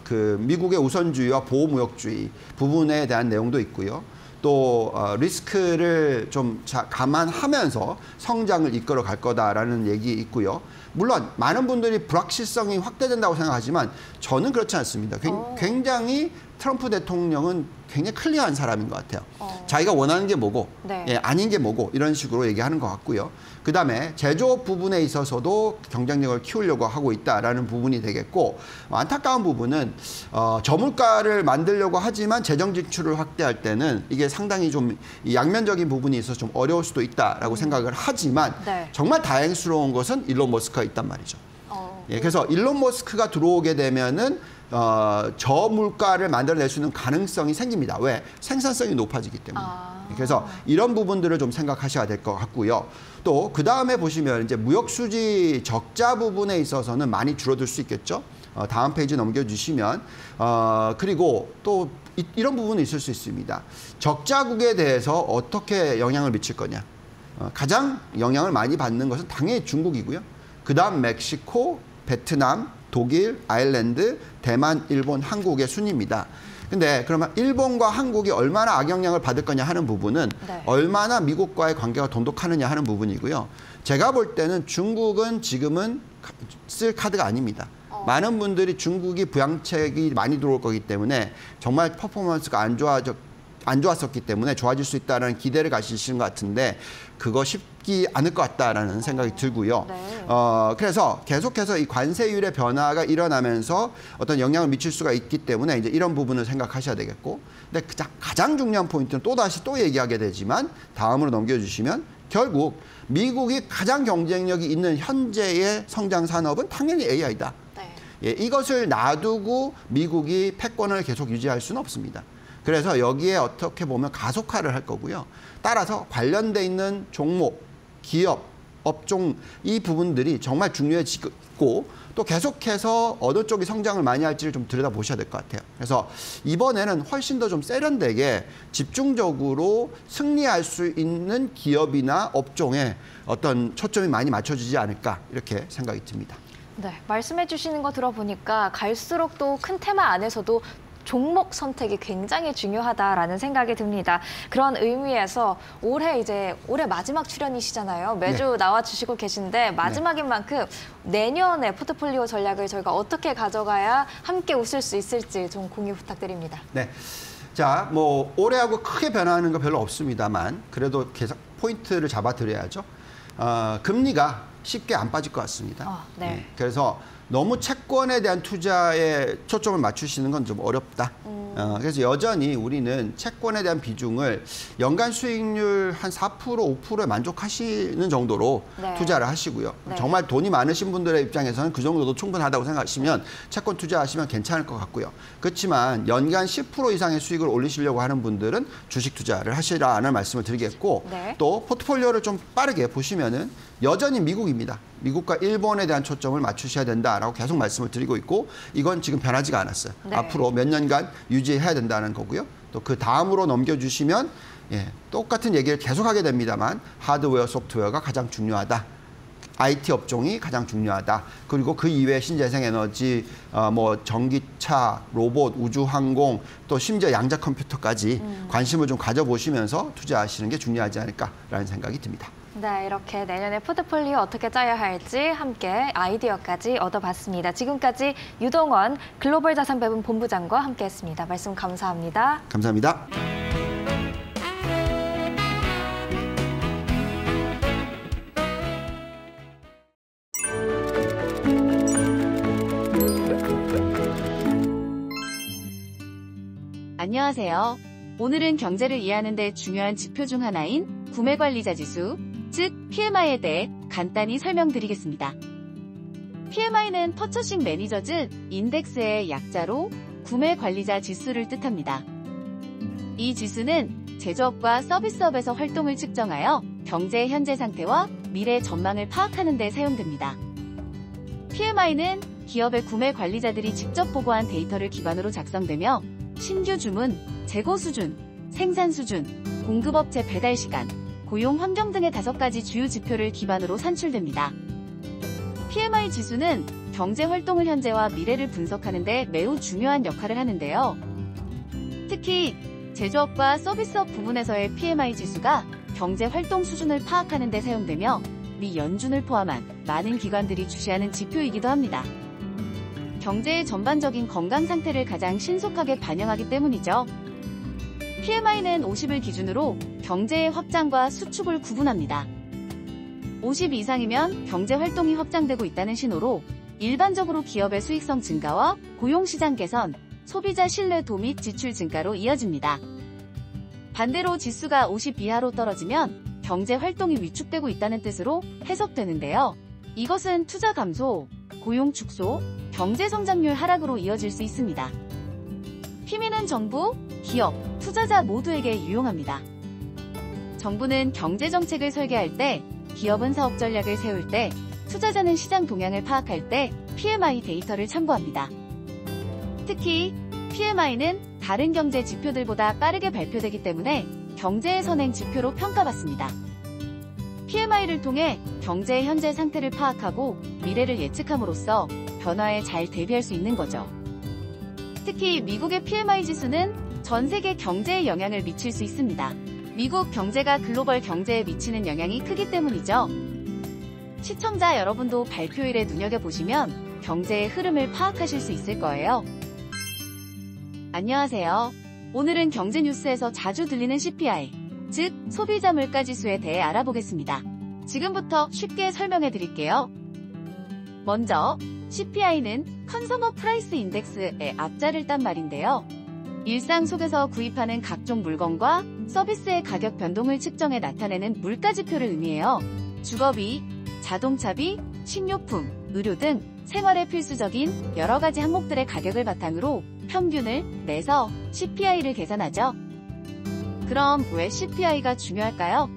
그 미국의 우선주의와 보호무역주의 부분에 대한 내용도 있고요. 또 리스크를 좀 감안하면서 성장을 이끌어 갈 거다라는 얘기 있고요. 물론 많은 분들이 불확실성이 확대된다고 생각하지만 저는 그렇지 않습니다. 굉장히 트럼프 대통령은 굉장히 클리어한 사람인 것 같아요. 자기가 원하는 게 뭐고 네. 예, 아닌 게 뭐고 이런 식으로 얘기하는 것 같고요. 그다음에 제조업 부분에 있어서도 경쟁력을 키우려고 하고 있다라는 부분이 되겠고 안타까운 부분은 저물가를 만들려고 하지만 재정 지출을 확대할 때는 이게 상당히 좀 양면적인 부분이 있어서 좀 어려울 수도 있다라고 생각을 하지만 네. 정말 다행스러운 것은 일론 머스크가 있단 말이죠. 예, 그래서 일론 머스크가 들어오게 되면은 저물가를 만들어낼 수 있는 가능성이 생깁니다. 왜? 생산성이 높아지기 때문에. 그래서 이런 부분들을 좀 생각하셔야 될 것 같고요. 또 그 다음에 보시면 이제 무역 수지 적자 부분에 있어서는 많이 줄어들 수 있겠죠. 다음 페이지 넘겨주시면 그리고 또 이런 부분이 있을 수 있습니다. 적자국에 대해서 어떻게 영향을 미칠 거냐. 가장 영향을 많이 받는 것은 당연히 중국이고요. 그 다음 멕시코, 베트남, 독일, 아일랜드, 대만, 일본, 한국의 순입니다. 근데 그러면 일본과 한국이 얼마나 악영향을 받을 거냐 하는 부분은 네. 얼마나 미국과의 관계가 돈독하느냐 하는 부분이고요. 제가 볼 때는 중국은 지금은 쓸 카드가 아닙니다. 많은 분들이 중국이 부양책이 많이 들어올 거기 때문에 정말 퍼포먼스가 안 좋았었기 때문에 좋아질 수 있다는 기대를 가지시는 것 같은데 그거 쉽지 않을 것 같다라는 생각이 들고요. 네. 그래서 계속해서 이 관세율의 변화가 일어나면서 어떤 영향을 미칠 수가 있기 때문에 이제 이런 부분을 생각하셔야 되겠고, 근데 가장 중요한 포인트는 또다시 또 얘기하게 되지만 다음으로 넘겨주시면 결국 미국이 가장 경쟁력이 있는 현재의 성장 산업은 당연히 AI다. 네. 예, 이것을 놔두고 미국이 패권을 계속 유지할 수는 없습니다. 그래서 여기에 어떻게 보면 가속화를 할 거고요. 따라서 관련돼 있는 종목, 기업, 업종 이 부분들이 정말 중요해지고 또 계속해서 어느 쪽이 성장을 많이 할지를 좀 들여다보셔야 될 것 같아요. 그래서 이번에는 훨씬 더 좀 세련되게 집중적으로 승리할 수 있는 기업이나 업종에 어떤 초점이 많이 맞춰지지 않을까 이렇게 생각이 듭니다. 네, 말씀해 주시는 거 들어보니까 갈수록 또 큰 테마 안에서도 종목 선택이 굉장히 중요하다라는 생각이 듭니다. 그런 의미에서 올해 마지막 출연이시잖아요. 매주 네. 나와주시고 계신데 마지막인 만큼 내년에 포트폴리오 전략을 저희가 어떻게 가져가야 함께 웃을 수 있을지 좀 공유 부탁드립니다. 네. 자, 뭐 올해하고 크게 변하는 거 별로 없습니다만 그래도 계속 포인트를 잡아드려야죠. 금리가 쉽게 안 빠질 것 같습니다. 네. 그래서 너무 채권에 대한 투자에 초점을 맞추시는 건 좀 어렵다. 그래서 여전히 우리는 채권에 대한 비중을 연간 수익률 한 4%, 5%에 만족하시는 정도로 네. 투자를 하시고요. 네. 정말 돈이 많으신 분들의 입장에서는 그 정도도 충분하다고 생각하시면 채권 투자하시면 괜찮을 것 같고요. 그렇지만 연간 10% 이상의 수익을 올리시려고 하는 분들은 주식 투자를 하시라는 말씀을 드리겠고 네. 또 포트폴리오를 좀 빠르게 보시면은 여전히 미국입니다. 미국과 일본에 대한 초점을 맞추셔야 된다라고 계속 말씀을 드리고 있고 이건 지금 변하지가 않았어요. 네. 앞으로 몇 년간 유지해야 된다는 거고요. 또 그 다음으로 넘겨주시면 똑같은 얘기를 계속하게 됩니다만 하드웨어, 소프트웨어가 가장 중요하다. IT 업종이 가장 중요하다. 그리고 그 이외에 신재생에너지, 뭐 전기차, 로봇, 우주항공, 또 심지어 양자 컴퓨터까지 관심을 좀 가져보시면서 투자하시는 게 중요하지 않을까라는 생각이 듭니다. 네, 이렇게 내년에 포트폴리오 어떻게 짜야 할지 함께 아이디어까지 얻어봤습니다. 지금까지 유동원 글로벌 자산 배분 본부장과 함께했습니다. 말씀 감사합니다. 감사합니다. 안녕하세요. 오늘은 경제를 이해하는 데 중요한 지표 중 하나인 구매관리자 지수, 즉 PMI에 대해 간단히 설명드리겠습니다. PMI는 퍼처싱 매니저즈 인덱스의 약자로 구매관리자 지수를 뜻합니다. 이 지수는 제조업과 서비스업에서 활동을 측정하여 경제의 현재 상태와 미래 전망을 파악하는 데 사용됩니다. PMI는 기업의 구매 관리자들이 직접 보고한 데이터를 기반으로 작성되며 신규 주문, 재고 수준, 생산 수준, 공급업체 배달 시간, 고용 환경 등의 5가지 주요 지표를 기반으로 산출됩니다. PMI 지수는 경제 활동을 현재와 미래를 분석하는 데 매우 중요한 역할을 하는데요. 특히 제조업과 서비스업 부문에서의 PMI 지수가 경제 활동 수준을 파악하는 데 사용되며 미 연준을 포함한 많은 기관들이 주시하는 지표이기도 합니다. 경제의 전반적인 건강 상태를 가장 신속하게 반영하기 때문이죠. PMI는 50을 기준으로 경제의 확장과 수축을 구분합니다. 50 이상이면 경제 활동이 확장되고 있다는 신호로 일반적으로 기업의 수익성 증가와 고용시장 개선, 소비자 신뢰도 및 지출 증가로 이어집니다. 반대로 지수가 50 이하로 떨어지면 경제 활동이 위축되고 있다는 뜻으로 해석되는데요. 이것은 투자 감소, 고용 축소, 경제 성장률 하락으로 이어질 수 있습니다. PMI는 정부, 기업, 투자자 모두에게 유용합니다. 정부는 경제 정책을 설계할 때, 기업은 사업 전략을 세울 때, 투자자는 시장 동향을 파악할 때 PMI 데이터를 참고합니다. 특히 PMI는 다른 경제 지표들보다 빠르게 발표되기 때문에 경제의 선행 지표로 평가받습니다. PMI를 통해 경제의 현재 상태를 파악하고 미래를 예측함으로써 변화에 잘 대비할 수 있는 거죠. 특히 미국의 PMI 지수는 전 세계 경제에 영향을 미칠 수 있습니다. 미국 경제가 글로벌 경제에 미치는 영향이 크기 때문이죠. 시청자 여러분도 발표일에 눈여겨보시면 경제의 흐름을 파악하실 수 있을 거예요. 안녕하세요. 오늘은 경제 뉴스에서 자주 들리는 CPI, 즉 소비자 물가지수에 대해 알아보겠습니다. 지금부터 쉽게 설명해 드릴게요. 먼저 CPI는 컨서머 프라이스 인덱스의 앞자를 딴 말인데요. 일상 속에서 구입하는 각종 물건과 서비스의 가격 변동을 측정해 나타내는 물가지표를 의미해요. 주거비, 자동차비, 식료품, 의료 등 생활에 필수적인 여러 가지 항목들의 가격을 바탕으로 평균을 내서 CPI를 계산하죠. 그럼 왜 CPI가 중요할까요?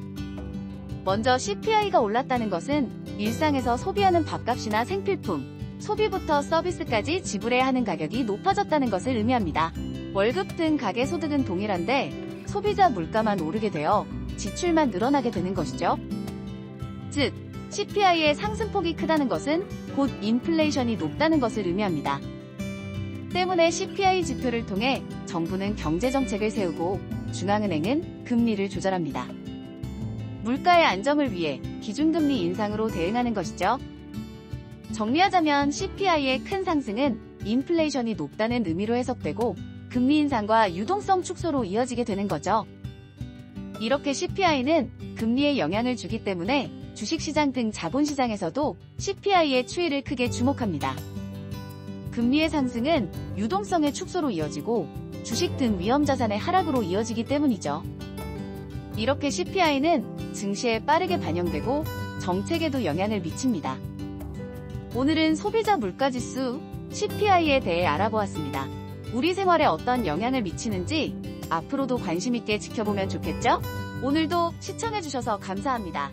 먼저 CPI가 올랐다는 것은 일상에서 소비하는 밥값이나 생필품, 소비부터 서비스까지 지불해야 하는 가격이 높아졌다는 것을 의미합니다. 월급 등 가계 소득은 동일한데 소비자 물가만 오르게 되어 지출만 늘어나게 되는 것이죠. 즉, CPI의 상승폭이 크다는 것은 곧 인플레이션이 높다는 것을 의미합니다. 때문에 CPI 지표를 통해 정부는 경제정책을 세우고 중앙은행은 금리를 조절합니다. 물가의 안정을 위해 기준금리 인상으로 대응하는 것이죠. 정리하자면 CPI의 큰 상승은 인플레이션이 높다는 의미로 해석되고 금리 인상과 유동성 축소로 이어지게 되는 거죠. 이렇게 CPI는 금리에 영향을 주기 때문에 주식시장 등 자본시장에서도 CPI의 추이를 크게 주목합니다. 금리의 상승은 유동성의 축소로 이어지고 주식 등 위험자산의 하락으로 이어지기 때문이죠. 이렇게 CPI는 증시에 빠르게 반영되고 정책에도 영향을 미칩니다. 오늘은 소비자 물가지수 CPI에 대해 알아보았습니다. 우리 생활에 어떤 영향을 미치는지 앞으로도 관심 있게 지켜보면 좋겠죠? 오늘도 시청해주셔서 감사합니다.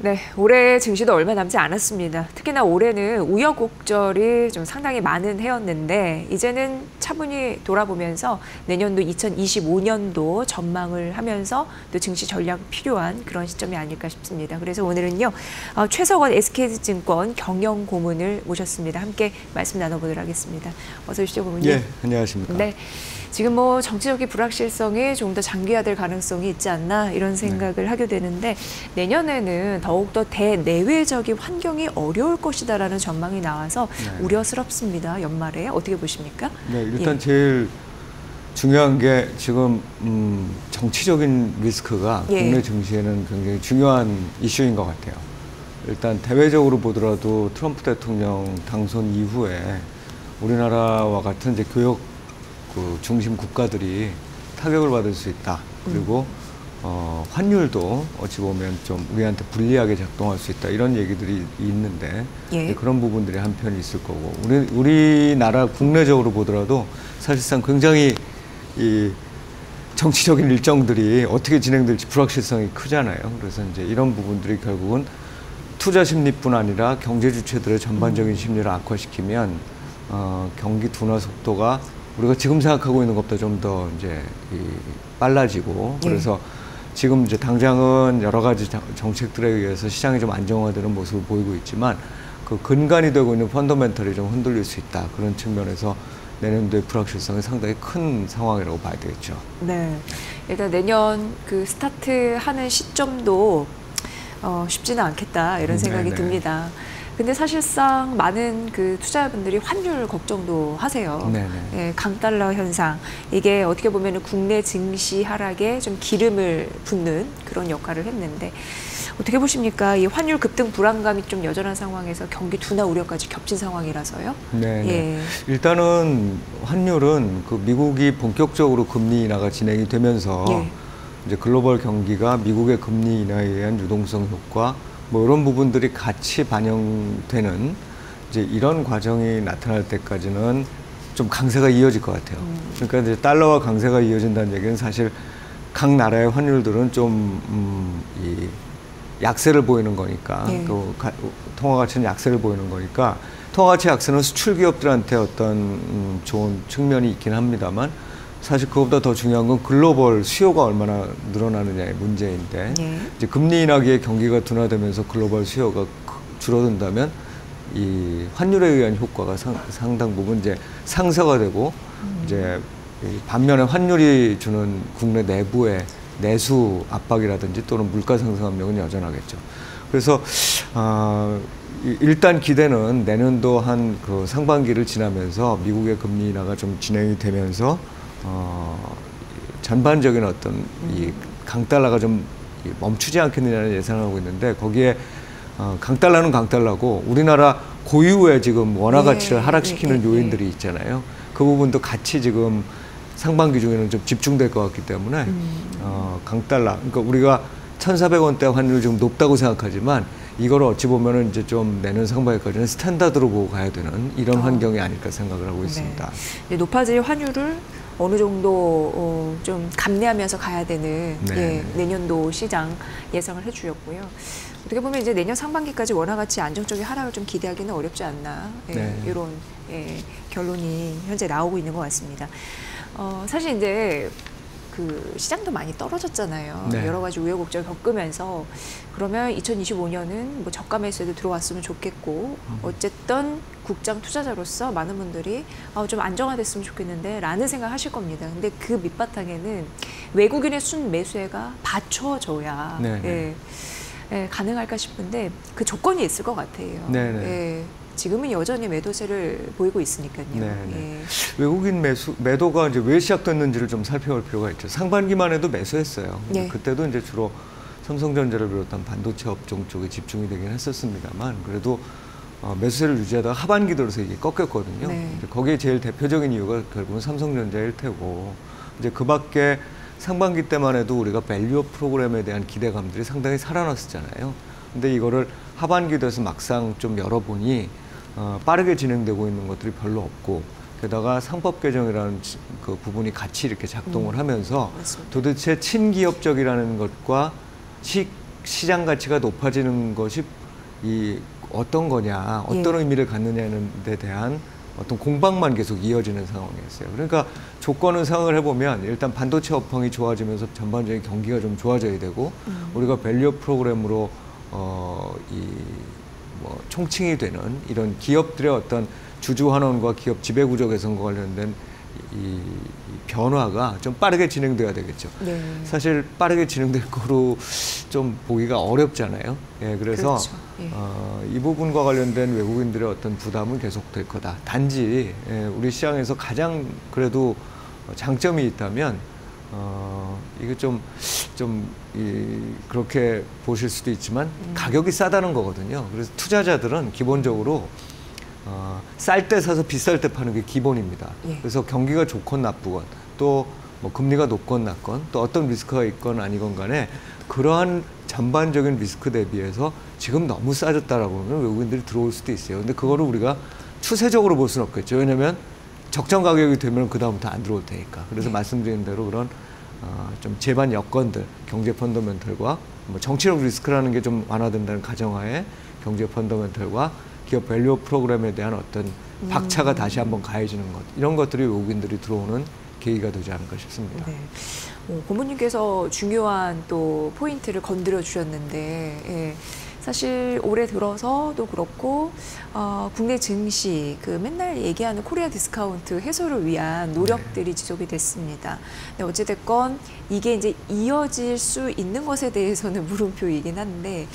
네, 올해 증시도 얼마 남지 않았습니다. 특히나 올해는 우여곡절이 좀 상당히 많은 해였는데 이제는 차분히 돌아보면서 내년도 2025년도 전망을 하면서 또 증시 전략이 필요한 그런 시점이 아닐까 싶습니다. 그래서 오늘은요, 최석원 SK증권 경영고문을 모셨습니다. 함께 말씀 나눠보도록 하겠습니다. 어서 오시죠, 고문님. 예, 안녕하십니까. 네. 지금 뭐 정치적인 불확실성이 좀 더 장기화될 가능성이 있지 않나 이런 생각을 하게 되는데 내년에는 더욱더 대내외적인 환경이 어려울 것이다라는 전망이 나와서 우려스럽습니다. 연말에 어떻게 보십니까? 네, 일단 제일 중요한 게 지금 정치적인 리스크가 국내 증시에는 굉장히 중요한 이슈인 것 같아요. 일단 대외적으로 보더라도 트럼프 대통령 당선 이후에 우리나라와 같은 이제 교역 중심 국가들이 타격을 받을 수 있다. 그리고 환율도 어찌 보면 좀 우리한테 불리하게 작동할 수 있다. 이런 얘기들이 있는데 그런 부분들이 한편이 있을 거고 우리나라 국내적으로 보더라도 사실상 굉장히 이 정치적인 일정들이 어떻게 진행될지 불확실성이 크잖아요. 그래서 이제 이런 부분들이 결국은 투자 심리뿐 아니라 경제 주체들의 전반적인 심리를 악화시키면 경기 둔화 속도가 우리가 지금 생각하고 있는 것보다 좀 더 이제 빨라지고 그래서 지금 이제 당장은 여러 가지 정책들에 의해서 시장이 좀 안정화되는 모습을 보이고 있지만 그 근간이 되고 있는 펀더멘털이 좀 흔들릴 수 있다. 그런 측면에서 내년도의 불확실성이 상당히 큰 상황이라고 봐야 되겠죠. 네. 일단 내년 그 스타트하는 시점도 쉽지는 않겠다 이런 생각이 듭니다. 근데 사실상 많은 그 투자자분들이 환율 걱정도 하세요. 예, 강달러 현상. 이게 어떻게 보면 국내 증시 하락에 좀 기름을 붓는 그런 역할을 했는데 어떻게 보십니까? 이 환율 급등 불안감이 좀 여전한 상황에서 경기 둔화 우려까지 겹친 상황이라서요. 네. 일단은 환율은 그 미국이 본격적으로 금리 인하가 진행이 되면서 이제 글로벌 경기가 미국의 금리 인하에 의한 유동성 효과 뭐 이런 부분들이 같이 반영되는 이제 이런 과정이 나타날 때까지는 좀 강세가 이어질 것 같아요. 그러니까 이제 달러와 강세가 이어진다는 얘기는 사실 각 나라의 환율들은 좀 이 약세를 보이는 거니까 또 통화 가치는 약세를 보이는 거니까 통화 가치 약세는 수출 기업들한테 어떤 좋은 측면이 있긴 합니다만 사실 그것보다 더 중요한 건 글로벌 수요가 얼마나 늘어나느냐의 문제인데 이제 금리 인하기에 경기가 둔화되면서 글로벌 수요가 줄어든다면 이 환율에 의한 효과가 상당 부분 이제 상쇄가 되고 이제 반면에 환율이 주는 국내 내부의 내수 압박이라든지 또는 물가 상승 압력은 여전하겠죠. 그래서 일단 기대는 내년도 한 그 상반기를 지나면서 미국의 금리 인하가 좀 진행이 되면서 전반적인 어떤 이 강달러가 좀 멈추지 않겠느냐는 예상을 하고 있는데 거기에 강달러는 강달러고 우리나라 고유의 지금 원화 가치를 하락시키는 요인들이 있잖아요. 그 부분도 같이 지금 상반기 중에는 좀 집중될 것 같기 때문에 강달러, 그러니까 우리가 1,400원대 환율 좀 높다고 생각하지만 이거를 어찌 보면은 이제 좀 내년 상반기까지는 스탠다드로 보고 가야 되는 이런 환경이 아닐까 생각을 하고 있습니다. 높아질 환율을 어느 정도 좀 감내하면서 가야 되는 내년도 시장 예상을 해주셨고요. 어떻게 보면 이제 내년 상반기까지 원화 가치 안정적인 하락을 좀 기대하기는 어렵지 않나 이런 결론이 현재 나오고 있는 것 같습니다. 사실 이제 그 시장도 많이 떨어졌잖아요. 여러 가지 우여곡절 겪으면서 그러면 2025년은 뭐 저가 매수에도 들어왔으면 좋겠고 어쨌든 국장 투자자로서 많은 분들이 좀 안정화됐으면 좋겠는데 라는 생각 하실 겁니다. 근데 그 밑바탕에는 외국인의 순 매수가 받쳐줘야 가능할까 싶은데 그 조건이 있을 것 같아요. 지금은 여전히 매도세를 보이고 있으니까요. 외국인 매도가 이제 왜 시작됐는지를 좀 살펴볼 필요가 있죠. 상반기만 해도 매수했어요. 그때도 이제 주로 삼성전자를 비롯한 반도체 업종 쪽에 집중이 되긴 했었습니다만 그래도 매수세를 유지하다가 하반기 들어서 이게 꺾였거든요. 거기에 제일 대표적인 이유가 결국은 삼성전자일 테고 이제 그 밖에 상반기 때만 해도 우리가 밸류업 프로그램에 대한 기대감들이 상당히 살아났었잖아요. 근데 이거를 하반기 돼서 막상 좀 열어보니 빠르게 진행되고 있는 것들이 별로 없고 게다가 상법 개정이라는 그 부분이 같이 이렇게 작동을 하면서 도대체 친기업적이라는 것과 시장 가치가 높아지는 것이 이 어떤 거냐, 어떤 의미를 갖느냐는 데 대한 어떤 공방만 계속 이어지는 상황이었어요. 그러니까 조건을 생각을 해보면 일단 반도체 업황이 좋아지면서 전반적인 경기가 좀 좋아져야 되고 우리가 밸류업 프로그램으로 총칭이 되는 이런 기업들의 어떤 주주 환원과 기업 지배 구조 개선과 관련된 이 변화가 좀 빠르게 진행돼야 되겠죠. 네. 사실 빠르게 진행될 거로 좀 보기가 어렵잖아요. 예, 그래서 그렇죠. 예. 이 부분과 관련된 외국인들의 어떤 부담은 계속될 거다. 단지 우리 시장에서 가장 그래도 장점이 있다면 이게 그렇게 보실 수도 있지만 가격이 싸다는 거거든요. 그래서 투자자들은 기본적으로 쌀 때 사서 비쌀 때 파는 게 기본입니다. 예. 그래서 경기가 좋건 나쁘건 또 뭐 금리가 높건 낮건 또 어떤 리스크가 있건 아니건 간에 그러한 전반적인 리스크 대비해서 지금 너무 싸졌다라고 하면 외국인들이 들어올 수도 있어요. 근데 그거를 우리가 추세적으로 볼 수는 없겠죠. 왜냐하면 적정 가격이 되면 그다음부터 안 들어올 테니까. 그래서 말씀드린 대로 그런 좀 제반 여건들, 경제 펀더멘털과 뭐 정치적 리스크라는 게 좀 완화된다는 가정하에 경제 펀더멘털과 기업 밸류 프로그램에 대한 어떤 박차가 다시 한번 가해지는 것, 이런 것들이 외국인들이 들어오는 계기가 되지 않을까 싶습니다. 네. 고모님께서 중요한 또 포인트를 건드려 주셨는데, 예. 사실 올해 들어서도 그렇고 국내 증시 그 맨날 얘기하는 코리아 디스카운트 해소를 위한 노력들이 지속이 됐습니다. 근데 어찌됐건 이게 이제 이어질 수 있는 것에 대해서는 물음표이긴 한데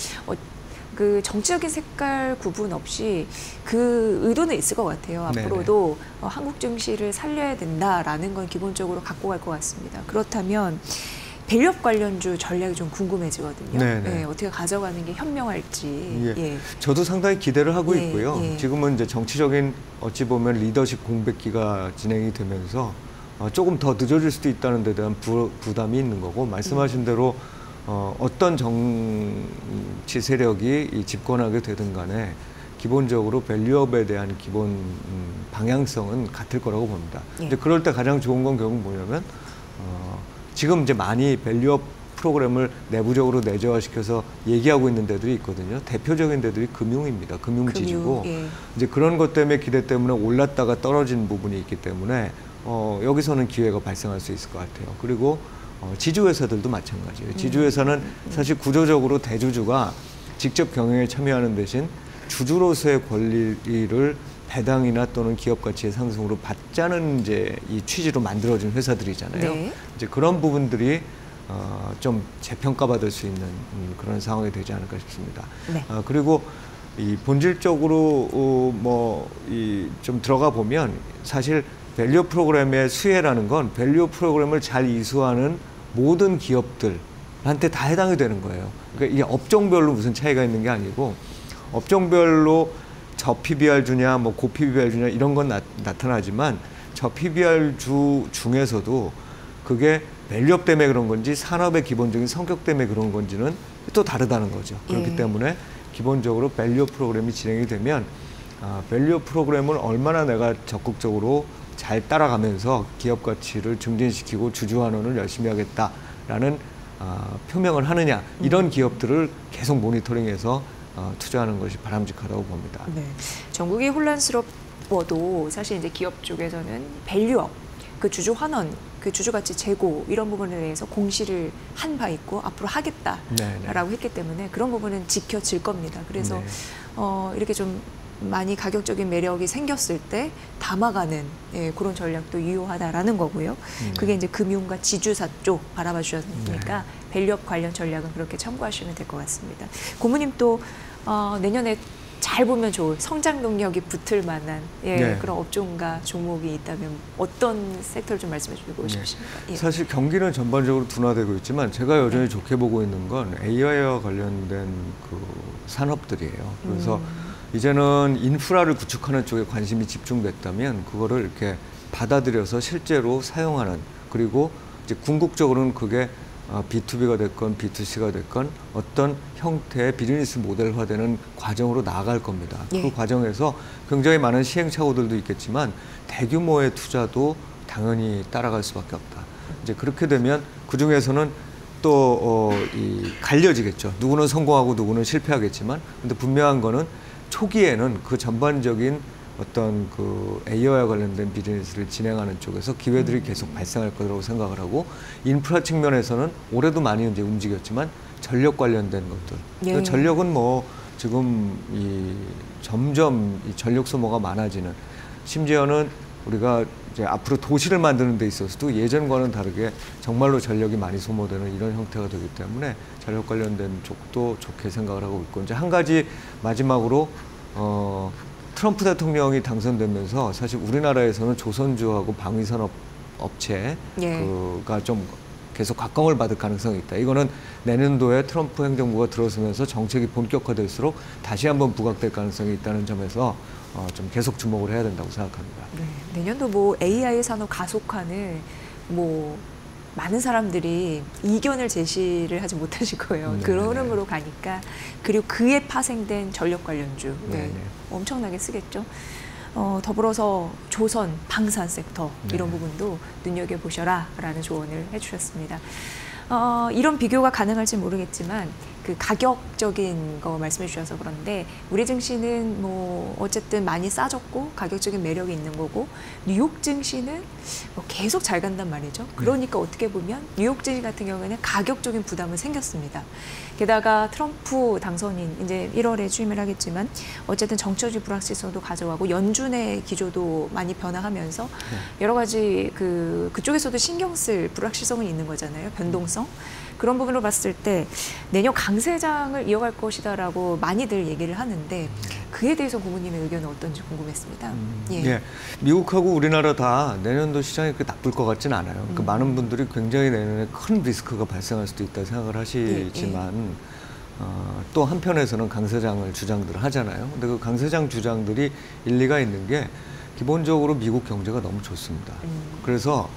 그 정치적인 색깔 구분 없이 그 의도는 있을 것 같아요. 앞으로도 한국 증시를 살려야 된다라는 건 기본적으로 갖고 갈 것 같습니다. 그렇다면 밸류업 관련주 전략이 좀 궁금해지거든요. 예, 어떻게 가져가는 게 현명할지. 예. 저도 상당히 기대를 하고 예, 있고요. 예. 지금은 이제 정치적인 어찌 보면 리더십 공백기가 진행이 되면서 조금 더 늦어질 수도 있다는 데 대한 부담이 있는 거고, 말씀하신 대로 어떤 정치 세력이 이 집권하게 되든 간에 기본적으로 밸류업에 대한 기본 방향성은 같을 거라고 봅니다. 근데 그럴 때 가장 좋은 건 결국 뭐냐면 지금 이제 많이 밸류업 프로그램을 내부적으로 내재화시켜서 얘기하고 있는 데들이 있거든요. 대표적인 데들이 금융입니다. 금융지주고 이제 그런 것 때문에 기대 때문에 올랐다가 떨어진 부분이 있기 때문에 여기서는 기회가 발생할 수 있을 것 같아요. 그리고 지주회사들도 마찬가지예요. 지주회사는 사실 구조적으로 대주주가 직접 경영에 참여하는 대신 주주로서의 권리를 배당이나 또는 기업 가치의 상승으로 받자는 이제 이 취지로 만들어진 회사들이잖아요. 네. 이제 그런 부분들이 좀 재평가받을 수 있는 그런 상황이 되지 않을까 싶습니다. 네. 그리고 이 본질적으로 좀 들어가 보면 사실 밸류 프로그램의 수혜라는 건 밸류 프로그램을 잘 이수하는 모든 기업들한테 다 해당이 되는 거예요. 그러니까 이게 업종별로 무슨 차이가 있는 게 아니고 업종별로 저 PBR 주냐, 뭐 고 PBR 주냐 이런 건 나타나지만 저 PBR 주 중에서도 그게 밸류업 때문에 그런 건지 산업의 기본적인 성격 때문에 그런 건지는 또 다르다는 거죠. 그렇기 때문에 기본적으로 밸류업 프로그램이 진행이 되면 밸류업 프로그램을 얼마나 내가 적극적으로 잘 따라가면서 기업 가치를 증진시키고 주주 환원을 열심히 하겠다라는 표명을 하느냐, 이런 기업들을 계속 모니터링해서 투자하는 것이 바람직하다고 봅니다. 네. 전국이 혼란스러워도 사실 이제 기업 쪽에서는 밸류업, 그 주주 환원, 그 주주 가치 제고 이런 부분에 대해서 공시를 한 바 있고 앞으로 하겠다라고 했기 때문에 그런 부분은 지켜질 겁니다. 그래서 이렇게 좀 많이 가격적인 매력이 생겼을 때 담아가는 그런 전략도 유효하다라는 거고요. 그게 이제 금융과 지주사 쪽 바라봐 주셨으니까 밸류업 관련 전략은 그렇게 참고하시면 될 것 같습니다. 고모님 또 내년에 잘 보면 좋을 성장 동력이 붙을 만한 그런 업종과 종목이 있다면 어떤 섹터를 좀 말씀해 주고 싶으십니까? 사실 경기는 전반적으로 둔화되고 있지만 제가 여전히 좋게 보고 있는 건 AI와 관련된 그 산업들이에요. 그래서 이제는 인프라를 구축하는 쪽에 관심이 집중됐다면 그거를 이렇게 받아들여서 실제로 사용하는, 그리고 이제 궁극적으로는 그게 B2B가 됐건 B2C가 됐건 어떤 형태의 비즈니스 모델화되는 과정으로 나아갈 겁니다. 그 과정에서 굉장히 많은 시행착오들도 있겠지만 대규모의 투자도 당연히 따라갈 수밖에 없다. 이제 그렇게 되면 그 중에서는 또 갈려지겠죠. 누구는 성공하고 누구는 실패하겠지만, 근데 분명한 거는 초기에는 그 전반적인 어떤 그 AI와 관련된 비즈니스를 진행하는 쪽에서 기회들이 계속 발생할 거라고 생각을 하고, 인프라 측면에서는 올해도 많이 이제 움직였지만 전력 관련된 것들. 예. 전력은 뭐 지금 점점 이 전력 소모가 많아지는, 심지어는 우리가 이제 앞으로 도시를 만드는 데 있어서도 예전과는 다르게 정말로 전력이 많이 소모되는 이런 형태가 되기 때문에 전력 관련된 쪽도 좋게 생각을 하고 있고, 이제 한 가지 마지막으로 트럼프 대통령이 당선되면서 사실 우리나라에서는 조선주하고 방위산업 업체가 좀 계속 각광을 받을 가능성이 있다. 이거는 내년도에 트럼프 행정부가 들어서면서 정책이 본격화될수록 다시 한번 부각될 가능성이 있다는 점에서 좀 계속 주목을 해야 된다고 생각합니다. 네, 내년도 뭐 AI 산업 가속화는 뭐 많은 사람들이 이견을 제시를 하지 못하실 거예요. 그런 흐름으로 가니까. 그리고 그에 파생된 전력 관련주 엄청나게 쓰겠죠. 더불어서 조선, 방산 섹터 이런 부분도 눈여겨보셔라 라는 조언을 해주셨습니다. 이런 비교가 가능할지 모르겠지만 그 가격적인 거 말씀해 주셔서 그런데 우리 증시는 뭐 어쨌든 많이 싸졌고 가격적인 매력이 있는 거고, 뉴욕 증시는 뭐 계속 잘 간단 말이죠. 그러니까 어떻게 보면 뉴욕 증시 같은 경우에는 가격적인 부담은 생겼습니다. 게다가 트럼프 당선인 이제 1월에 취임을 하겠지만 어쨌든 정치적 불확실성도 가져가고 연준의 기조도 많이 변화하면서 여러 가지 그쪽에서도 신경 쓸 불확실성은 있는 거잖아요. 변동성. 그런 부분으로 봤을 때 내년 강세장을 이어갈 것이다라고 많이들 얘기를 하는데 그에 대해서 고모님의 의견은 어떤지 궁금했습니다. 예. 미국하고 우리나라 다 내년도 시장이 그렇게 나쁠 것 같지는 않아요. 그러니까 많은 분들이 굉장히 내년에 큰 리스크가 발생할 수도 있다 생각을 하시지만 또 한편에서는 강세장을 주장들을 하잖아요. 근데 그 강세장 주장들이 일리가 있는 게 기본적으로 미국 경제가 너무 좋습니다. 그래서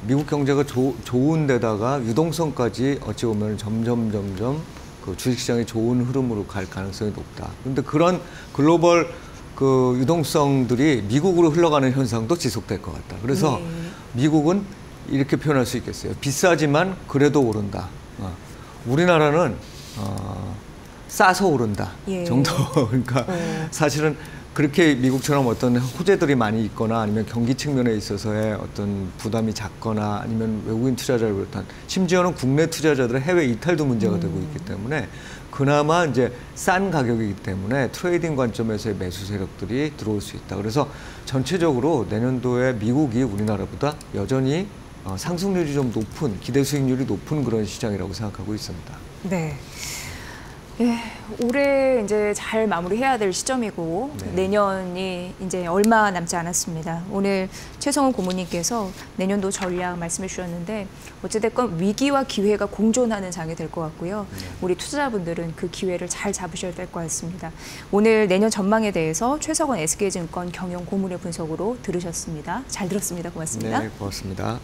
미국 경제가 좋은 데다가 유동성까지 어찌 보면 점점 그 주식시장이 좋은 흐름으로 갈 가능성이 높다. 그런데 그런 글로벌 그 유동성들이 미국으로 흘러가는 현상도 지속될 것 같다. 그래서 미국은 이렇게 표현할 수 있겠어요. 비싸지만 그래도 오른다. 우리나라는 싸서 오른다 정도. 그러니까 사실은 그렇게 미국처럼 어떤 호재들이 많이 있거나 아니면 경기 측면에 있어서의 어떤 부담이 작거나 아니면 외국인 투자자를 비롯한 심지어는 국내 투자자들의 해외 이탈도 문제가 되고 있기 때문에 그나마 이제 싼 가격이기 때문에 트레이딩 관점에서의 매수 세력들이 들어올 수 있다. 그래서 전체적으로 내년도에 미국이 우리나라보다 여전히 상승률이 좀 높은, 기대 수익률이 높은 그런 시장이라고 생각하고 있습니다. 네. 예, 올해 이제 잘 마무리해야 될 시점이고 내년이 이제 얼마 남지 않았습니다. 오늘 최성훈 고모님께서 내년도 전략 말씀해 주셨는데 어찌됐건 위기와 기회가 공존하는 장이 될 것 같고요. 우리 투자자분들은 그 기회를 잘 잡으셔야 될 것 같습니다. 오늘 내년 전망에 대해서 최석원 SK증권 경영 고문의 분석으로 들으셨습니다. 잘 들었습니다. 고맙습니다. 네, 고맙습니다.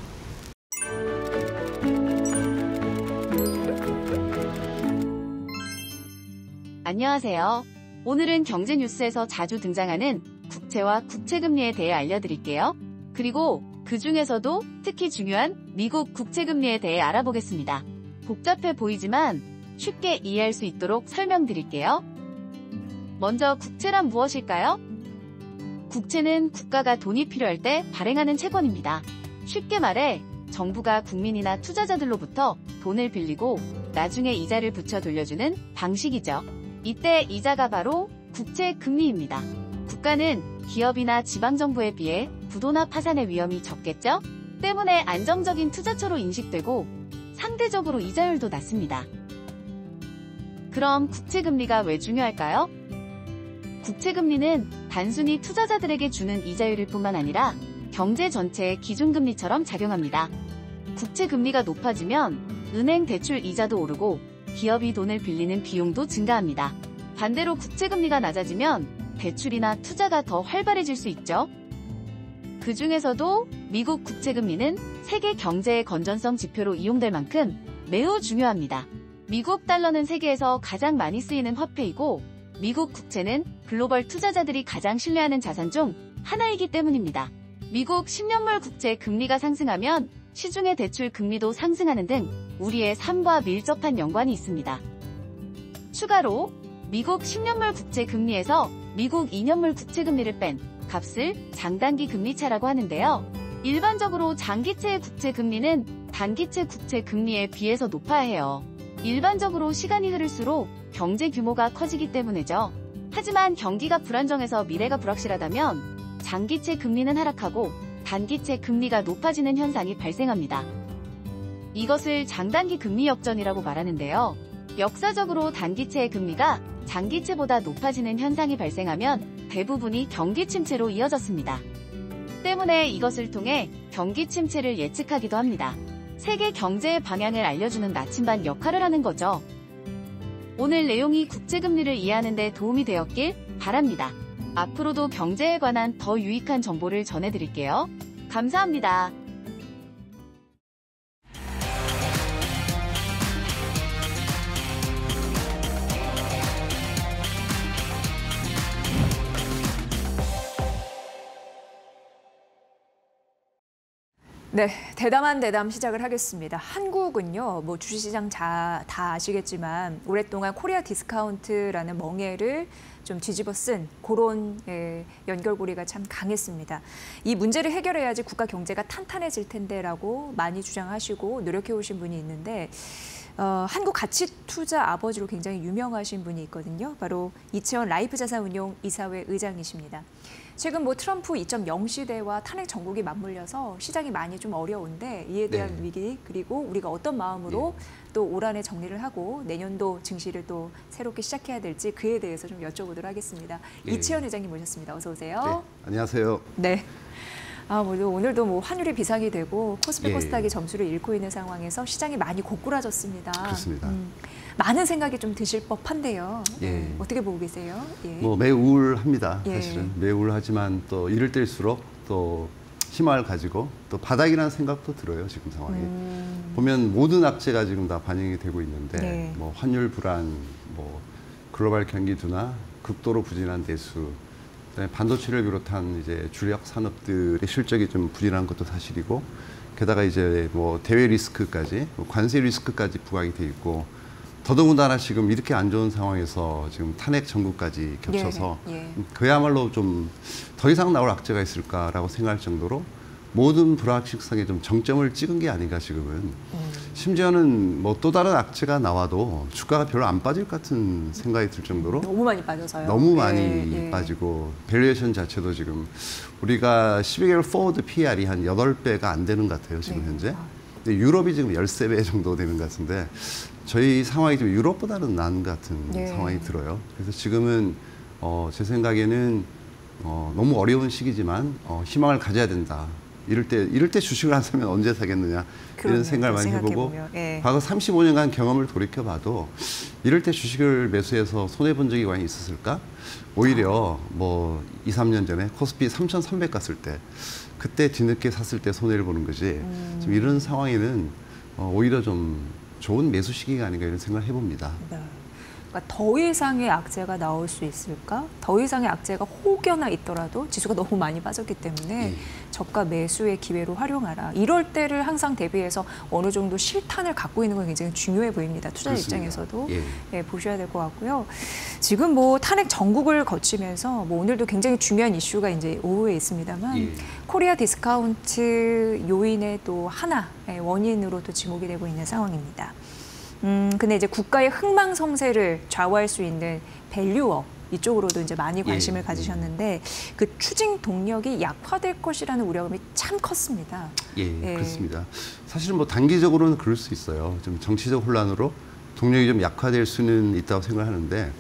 안녕하세요. 오늘은 경제 뉴스에서 자주 등장하는 국채와 국채금리에 대해 알려드릴게요. 그리고 그 중에서도 특히 중요한 미국 국채금리에 대해 알아보겠습니다. 복잡해 보이지만 쉽게 이해할 수 있도록 설명드릴게요. 먼저 국채란 무엇일까요? 국채는 국가가 돈이 필요할 때 발행하는 채권입니다. 쉽게 말해 정부가 국민이나 투자자들로부터 돈을 빌리고 나중에 이자를 붙여 돌려주는 방식이죠. 이때 이자가 바로 국채 금리입니다. 국가는 기업이나 지방정부에 비해 부도나 파산의 위험이 적겠죠? 때문에 안정적인 투자처로 인식되고 상대적으로 이자율도 낮습니다. 그럼 국채금리가 왜 중요할까요? 국채금리는 단순히 투자자들에게 주는 이자율일 뿐만 아니라 경제 전체의 기준금리처럼 작용합니다. 국채금리가 높아지면 은행 대출 이자도 오르고 기업이 돈을 빌리는 비용도 증가합니다. 반대로 국채금리가 낮아지면 대출이나 투자가 더 활발해질 수 있죠. 그 중에서도 미국 국채금리는 세계 경제의 건전성 지표로 이용될 만큼 매우 중요합니다. 미국 달러는 세계에서 가장 많이 쓰이는 화폐이고 미국 국채는 글로벌 투자자들이 가장 신뢰하는 자산 중 하나이기 때문입니다. 미국 10년물 국채 금리가 상승하면 시중의 대출 금리도 상승하는 등 우리의 삶과 밀접한 연관이 있습니다. 추가로 미국 10년물 국채 금리에서 미국 2년물 국채 금리를 뺀 값을 장단기 금리차라고 하는데요. 일반적으로 장기채의 국채 금리는 단기채 국채 금리에 비해서 높아야 해요. 일반적으로 시간이 흐를수록 경제 규모가 커지기 때문이죠. 하지만 경기가 불안정해서 미래가 불확실하다면 장기채 금리는 하락하고 단기채 금리가 높아지는 현상이 발생합니다. 이것을 장단기 금리 역전이라고 말하는데요. 역사적으로 단기채의 금리가 장기채보다 높아지는 현상이 발생하면 대부분이 경기 침체로 이어졌습니다. 때문에 이것을 통해 경기 침체를 예측하기도 합니다. 세계 경제의 방향을 알려주는 나침반 역할을 하는 거죠. 오늘 내용이 국제금리를 이해하는 데 도움이 되었길 바랍니다. 앞으로도 경제에 관한 더 유익한 정보를 전해드릴게요. 감사합니다. 네, 대담한 대담 시작을 하겠습니다. 한국은요, 뭐 주식시장 다 아시겠지만 오랫동안 코리아 디스카운트라는 멍해를 좀 뒤집어 쓴 그런 연결고리가 참 강했습니다. 이 문제를 해결해야지 국가 경제가 탄탄해질 텐데라고 많이 주장하시고 노력해 오신 분이 있는데 한국 가치투자 아버지로 굉장히 유명하신 분이 있거든요. 바로 이채원 라이프자산운용 이사회 의장이십니다. 최근 뭐 트럼프 2.0 시대와 탄핵 정국이 맞물려서 시장이 많이 좀 어려운데 이에 대한 위기 그리고 우리가 어떤 마음으로 또 올 한해 정리를 하고 내년도 증시를 또 새롭게 시작해야 될지 그에 대해서 좀 여쭤보도록 하겠습니다. 이채원 회장님 모셨습니다. 어서 오세요. 네, 안녕하세요. 네. 오늘도 뭐 환율이 비상이 되고 코스피 코스닥이 점수를 잃고 있는 상황에서 시장이 많이 고꾸라졌습니다. 그렇습니다. 많은 생각이 좀 드실 법한데요. 어떻게 보고 계세요? 뭐 매우 우울합니다. 사실은 매우 우울하지만 또 이럴 때일수록 또 희망을 가지고 또 바닥이라는 생각도 들어요. 지금 상황이 보면 모든 악재가 지금 다 반영이 되고 있는데 뭐 환율 불안, 뭐 글로벌 경기 둔화, 극도로 부진한 대수. 반도체를 비롯한 이제 주력 산업들의 실적이 좀 부진한 것도 사실이고, 게다가 이제 뭐 대외 리스크까지, 관세 리스크까지 부각이 돼 있고, 더더군다나 지금 이렇게 안 좋은 상황에서 지금 탄핵 정국까지 겹쳐서 그야말로 좀 더 이상 나올 악재가 있을까라고 생각할 정도로 모든 불확실성에 좀 정점을 찍은 게 아닌가 지금은. 심지어는 뭐 또 다른 악재가 나와도 주가가 별로 안 빠질 것 같은 생각이 들 정도로 너무 많이 빠져서요. 너무 많이 빠지고 밸류에이션 자체도 지금 우리가 12개월 포워드 PR이 한 8배가 안 되는 것 같아요. 지금 현재. 근데 유럽이 지금 13배 정도 되는 것 같은데 저희 상황이 좀 유럽보다는 나은 것 같은 상황이 들어요. 그래서 지금은 제 생각에는 너무 어려운 시기지만 희망을 가져야 된다. 이럴 때 주식을 안 사면 언제 사겠느냐 이런 생각을 많이 해보고 과거 35년간 경험을 돌이켜봐도 이럴 때 주식을 매수해서 손해본 적이 많이 있었을까? 오히려 뭐 2, 3년 전에 코스피 3,300 갔을 때 그때 뒤늦게 샀을 때 손해를 보는 거지 좀 이런 상황에는 오히려 좀 좋은 매수 시기가 아닌가 이런 생각을 해봅니다. 그러니까 더 이상의 악재가 나올 수 있을까? 더 이상의 악재가 혹여나 있더라도 지수가 너무 많이 빠졌기 때문에 저가 매수의 기회로 활용하라. 이럴 때를 항상 대비해서 어느 정도 실탄을 갖고 있는 건 굉장히 중요해 보입니다. 투자 입장에서도 보셔야 될 것 같고요. 지금 뭐 탄핵 정국을 거치면서 뭐 오늘도 굉장히 중요한 이슈가 이제 오후에 있습니다만 코리아 디스카운트 요인의 또 하나 원인으로 또 지목이 되고 있는 상황입니다. 근데 이제 국가의 흥망성쇠를 좌우할 수 있는 밸류업 이쪽으로도 이제 많이 관심을 가지셨는데 그 추진 동력이 약화될 것이라는 우려감이 참 컸습니다. 그렇습니다. 사실은 뭐 단기적으로는 그럴 수 있어요. 좀 정치적 혼란으로 동력이 좀 약화될 수는 있다고 생각하는데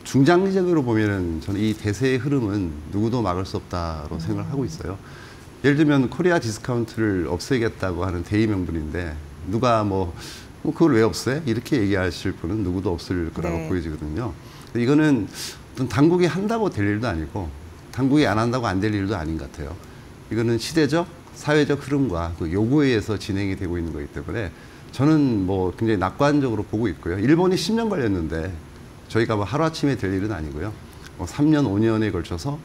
중장기적으로 보면은 저는 이 대세의 흐름은 누구도 막을 수 없다고 생각을 하고 있어요. 예를 들면 코리아 디스카운트를 없애겠다고 하는 대의 명분인데 누가 뭐 그걸 왜 없애? 이렇게 얘기하실 분은 누구도 없을 거라고 보여지거든요. 이거는 어떤 당국이 한다고 될 일도 아니고 당국이 안 한다고 안 될 일도 아닌 것 같아요. 이거는 시대적, 사회적 흐름과 그 요구에 의해서 진행이 되고 있는 거기 때문에 저는 뭐 굉장히 낙관적으로 보고 있고요. 일본이 10년 걸렸는데 저희가 뭐 하루아침에 될 일은 아니고요. 뭐 3년, 5년에 걸쳐서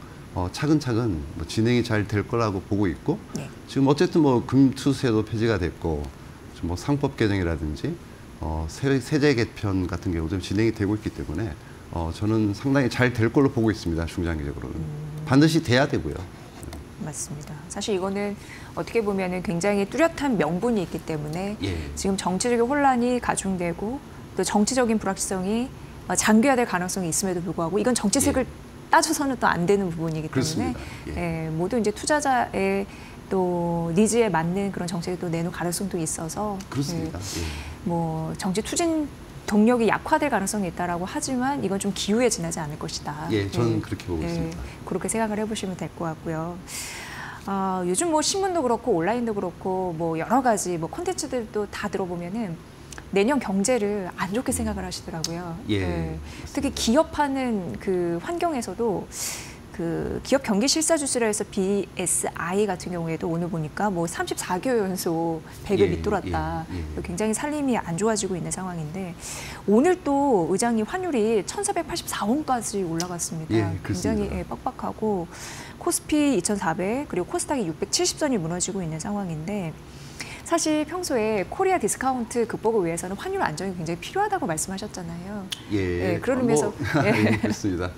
차근차근 뭐 진행이 잘 될 거라고 보고 있고 네. 지금 어쨌든 뭐 금투세도 폐지가 됐고 뭐 상법 개정이라든지 세제 개편 같은 경우도 진행이 되고 있기 때문에 저는 상당히 잘 될 걸로 보고 있습니다. 중장기적으로는 반드시 돼야 되고요. 맞습니다. 사실 이거는 어떻게 보면은 굉장히 뚜렷한 명분이 있기 때문에 지금 정치적인 혼란이 가중되고 또 정치적인 불확실성이 장기화될 가능성이 있음에도 불구하고 이건 정치색을 따져서는 또 안 되는 부분이기 때문에 모두 이제 투자자의 또 니즈에 맞는 그런 정책을 또 내놓을 가능성도 있어서 그렇습니다. 뭐 정치 투진 동력이 약화될 가능성이 있다라고 하지만 이건 좀 기후에 지나지 않을 것이다. 저는 그렇게 보고 있습니다. 그렇게 생각을 해보시면 될 것 같고요. 요즘 뭐 신문도 그렇고 온라인도 그렇고 뭐 여러 가지 뭐 콘텐츠들도 다 들어보면은 내년 경제를 안 좋게 생각을 하시더라고요. 특히 기업하는 그 환경에서도 그 기업 경기 실사 지수라 해서 BSI 같은 경우에도 오늘 보니까 뭐 34개월 연속 100을 밑돌았다. 굉장히 살림이 안 좋아지고 있는 상황인데 오늘 또 의장님 환율이 1,484원까지 올라갔습니다. 굉장히 빡빡하고 코스피 2,400 그리고 코스닥이 670선이 무너지고 있는 상황인데 사실 평소에 코리아 디스카운트 극복을 위해서는 환율 안정이 굉장히 필요하다고 말씀하셨잖아요. 그런 의미에서 그렇습니다.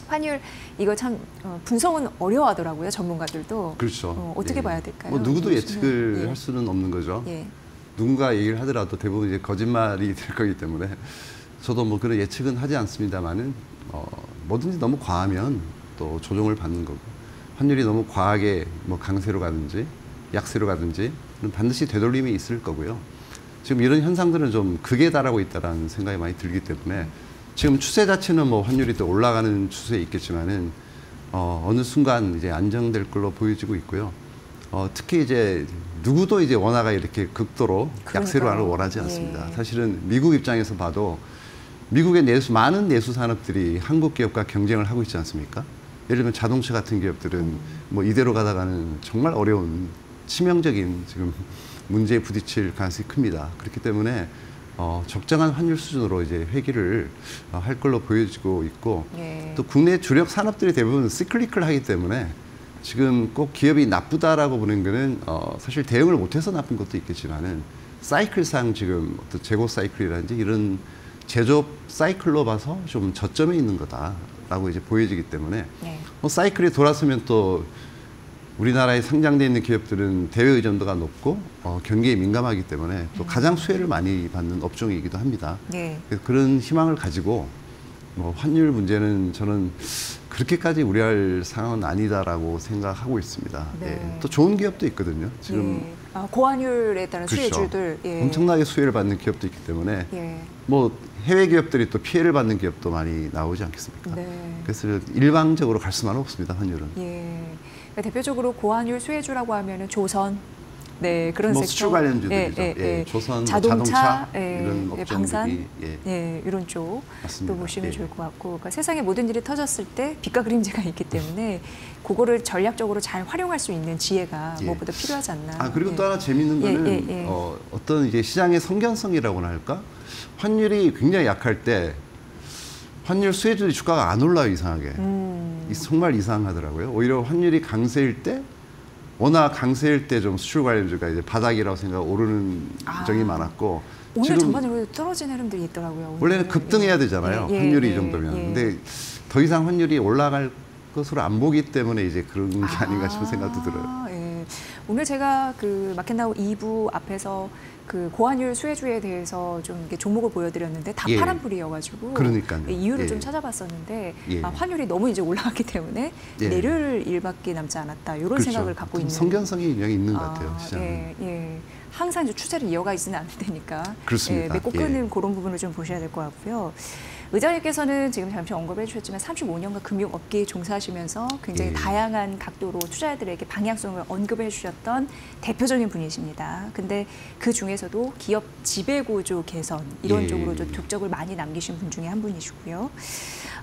환율 이거 참 분석은 어려워하더라고요. 전문가들도. 그렇죠. 어떻게 봐야 될까요? 뭐 누구도 예측을 할 수는 없는 거죠. 누군가 얘기를 하더라도 대부분 이제 거짓말이 될 거기 때문에 저도 뭐 그런 예측은 하지 않습니다만은 뭐든지 너무 과하면 또 조정을 받는 거고 환율이 너무 과하게 뭐 강세로 가든지 약세로 가든지 반드시 되돌림이 있을 거고요. 지금 이런 현상들은 좀 극에 달하고 있다라는 생각이 많이 들기 때문에 지금 추세 자체는 뭐 환율이 또 올라가는 추세에 있겠지만은 어느 순간 이제 안정될 걸로 보여지고 있고요. 특히 이제 누구도 이제 원화가 이렇게 극도로 약세로 하는 원하지 않습니다. 사실은 미국 입장에서 봐도 미국의 많은 내수 산업들이 한국 기업과 경쟁을 하고 있지 않습니까? 예를 들면 자동차 같은 기업들은 뭐 이대로 가다가는 정말 어려운 치명적인 지금 문제에 부딪힐 가능성이 큽니다. 그렇기 때문에 적정한 환율 수준으로 이제 회귀를 할 걸로 보여지고 있고 또 국내 주력 산업들이 대부분 시클리컬하기 때문에 지금 꼭 기업이 나쁘다라고 보는 거는 사실 대응을 못해서 나쁜 것도 있겠지만은 사이클상 지금 어떤 재고 사이클이라든지 이런 제조업 사이클로 봐서 좀 저점에 있는 거다라고 이제 보여지기 때문에 사이클이 돌아서면 또 우리나라에 상장되어 있는 기업들은 대외 의존도가 높고 경기에 민감하기 때문에 또 가장 수혜를 많이 받는 업종이기도 합니다. 그래서 그런 희망을 가지고 환율 문제는 저는 그렇게까지 우려할 상황은 아니다라고 생각하고 있습니다. 또 좋은 기업도 있거든요. 지금 고환율에 따른 수혜주들 엄청나게 수혜를 받는 기업도 있기 때문에 뭐 해외 기업들이 또 피해를 받는 기업도 많이 나오지 않겠습니까? 그래서 일방적으로 갈 수만은 없습니다. 환율은. 대표적으로 고환율 수혜주라고 하면은 조선, 그런 뭐 섹터, 수출 관련주들이죠. 조선, 자동차, 이런 업종들이 방산, 이런 쪽 또 보시면 좋을 것 같고, 그러니까 세상에 모든 일이 터졌을 때 빛과 그림자가 있기 때문에 그거를 전략적으로 잘 활용할 수 있는 지혜가 무엇보다 필요하지 않나. 그리고 또 하나 재미있는 거는 어떤 이제 시장의 성견성이라고나 할까? 환율이 굉장히 약할 때 환율 수혜주의 주가가 안 올라요, 이상하게. 정말 이상하더라고요. 오히려 환율이 강세일 때, 워낙 강세일 때 좀 수출 관련주가 이제 바닥이라고 생각하고 오르는 적이 많았고. 오늘 전반적으로 떨어진 흐름들이 있더라고요. 원래는 급등해야 되잖아요. 환율이 이 정도면. 근데 더 이상 환율이 올라갈 것으로 안 보기 때문에 이제 그런 게 아닌가 싶은 생각도 들어요. 오늘 제가 그 마켓나우 2부 앞에서 그 고환율 수혜주에 대해서 좀 이렇게 종목을 보여드렸는데 다 파란불이어가지고 이유를 좀 찾아봤었는데 환율이 너무 이제 올라갔기 때문에 내릴 일밖에 남지 않았다 이런 생각을 갖고 있는 성견성이 그냥 있는 것 같아요. 시장은. 항상 이제 추세를 이어가지는 않을 테니까 맺고 끄는 그런 부분을 좀 보셔야 될 것 같고요. 의장님께서는 지금 잠시 언급을 해주셨지만 35년간 금융업계에 종사하시면서 굉장히 다양한 각도로 투자자들에게 방향성을 언급해 주셨던 대표적인 분이십니다. 근데 그 중에서도 기업 지배구조 개선 이런 쪽으로 좀 득적을 많이 남기신 분 중에 한 분이시고요.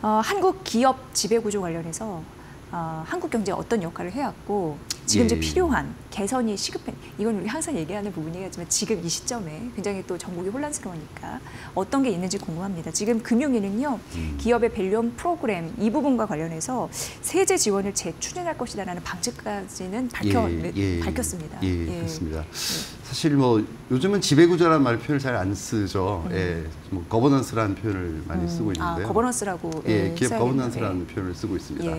한국 기업 지배구조 관련해서 한국 경제에 어떤 역할을 해왔고 지금 이제 필요한 개선이 시급한 이건 우리 항상 얘기하는 부분이겠지만 지금 이 시점에 굉장히 또 정국이 혼란스러우니까 어떤 게 있는지 궁금합니다. 지금 금융위는요 기업의 밸류업 프로그램 이 부분과 관련해서 세제 지원을 재추진할 것이다라는 방침까지는 밝혔습니다. 그렇습니다. 사실 뭐 요즘은 지배구조라는 말 표현을 잘 안 쓰죠. 뭐 거버넌스라는 표현을 많이 쓰고 있는데요. 거버넌스라고 기업 거버넌스라는 표현을 쓰고 있습니다.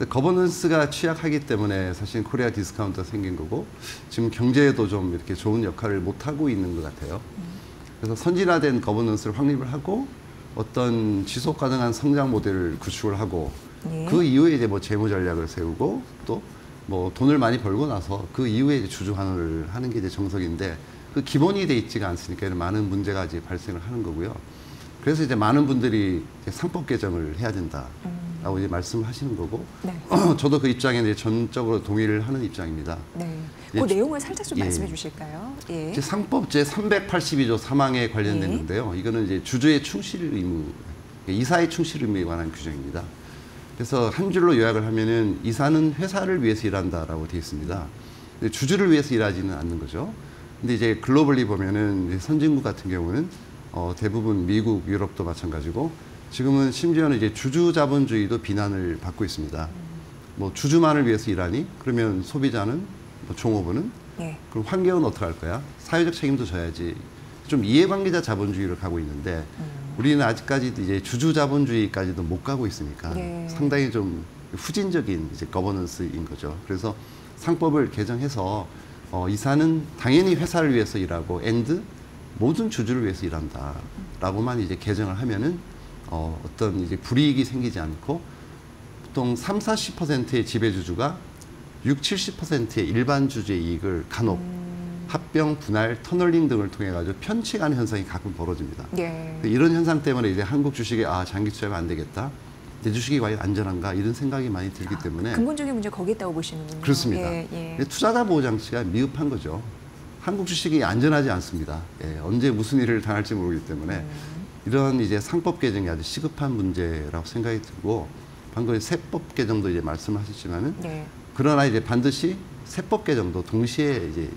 거버넌스가 취약하기 때문에 사실 코리아 디스카운트가 생긴 거고 지금 경제에도 좀 이렇게 좋은 역할을 못 하고 있는 것 같아요. 그래서 선진화된 거버넌스를 확립을 하고 어떤 지속 가능한 성장 모델을 구축을 하고 그 이후에 이제 뭐 재무 전략을 세우고 또 뭐 돈을 많이 벌고 나서 그 이후에 이제 주주 환원을 하는 게 이제 정석인데 그 기본이 돼 있지가 않으니까 많은 문제가 이제 발생을 하는 거고요. 그래서 이제 많은 분들이 이제 상법 개정을 해야 된다라고 이제 말씀을 하시는 거고, 저도 그 입장에 이제 전적으로 동의를 하는 입장입니다. 그 내용을 살짝 좀 말씀해 주실까요? 이제 상법 제 382조 3항에 관련됐는데요. 이거는 이제 주주의 충실 의무, 이사의 충실 의무에 관한 규정입니다. 그래서 한 줄로 요약을 하면은 이사는 회사를 위해서 일한다라고 되어 있습니다. 근데 주주를 위해서 일하지는 않는 거죠. 근데 이제 글로벌리 보면은 이제 선진국 같은 경우는 대부분 미국, 유럽도 마찬가지고 지금은 심지어는 이제 주주 자본주의도 비난을 받고 있습니다. 뭐 주주만을 위해서 일하니? 그러면 소비자는, 뭐 종업원은? 그럼 환경은 어떻게 할 거야? 사회적 책임도 져야지. 좀 이해관계자 자본주의를 가고 있는데 우리는 아직까지도 이제 주주 자본주의까지도 못 가고 있으니까 상당히 좀 후진적인 이제 거버넌스인 거죠. 그래서 상법을 개정해서 이사는 당연히 회사를 위해서 일하고 모든 주주를 위해서 일한다라고만 이제 개정을 하면은 어떤 이제 불이익이 생기지 않고 보통 30-40%의 지배주주가 60-70%의 일반 주주의 이익을 간혹 합병, 분할, 터널링 등을 통해 가지고 편취하는 현상이 가끔 벌어집니다. 이런 현상 때문에 이제 한국 주식에 장기 투자가 안 되겠다. 내 주식이 과연 안전한가 이런 생각이 많이 들기 때문에 근본적인 문제 거기에 있다고 보시는군요. 그렇습니다. 투자자 보호 장치가 미흡한 거죠. 한국 주식이 안전하지 않습니다. 언제 무슨 일을 당할지 모르기 때문에 이런 이제 상법 개정이 아주 시급한 문제라고 생각이 들고 방금 세법 개정도 이제 말씀하셨지만은 그러나 이제 반드시 세법 개정도 동시에 이제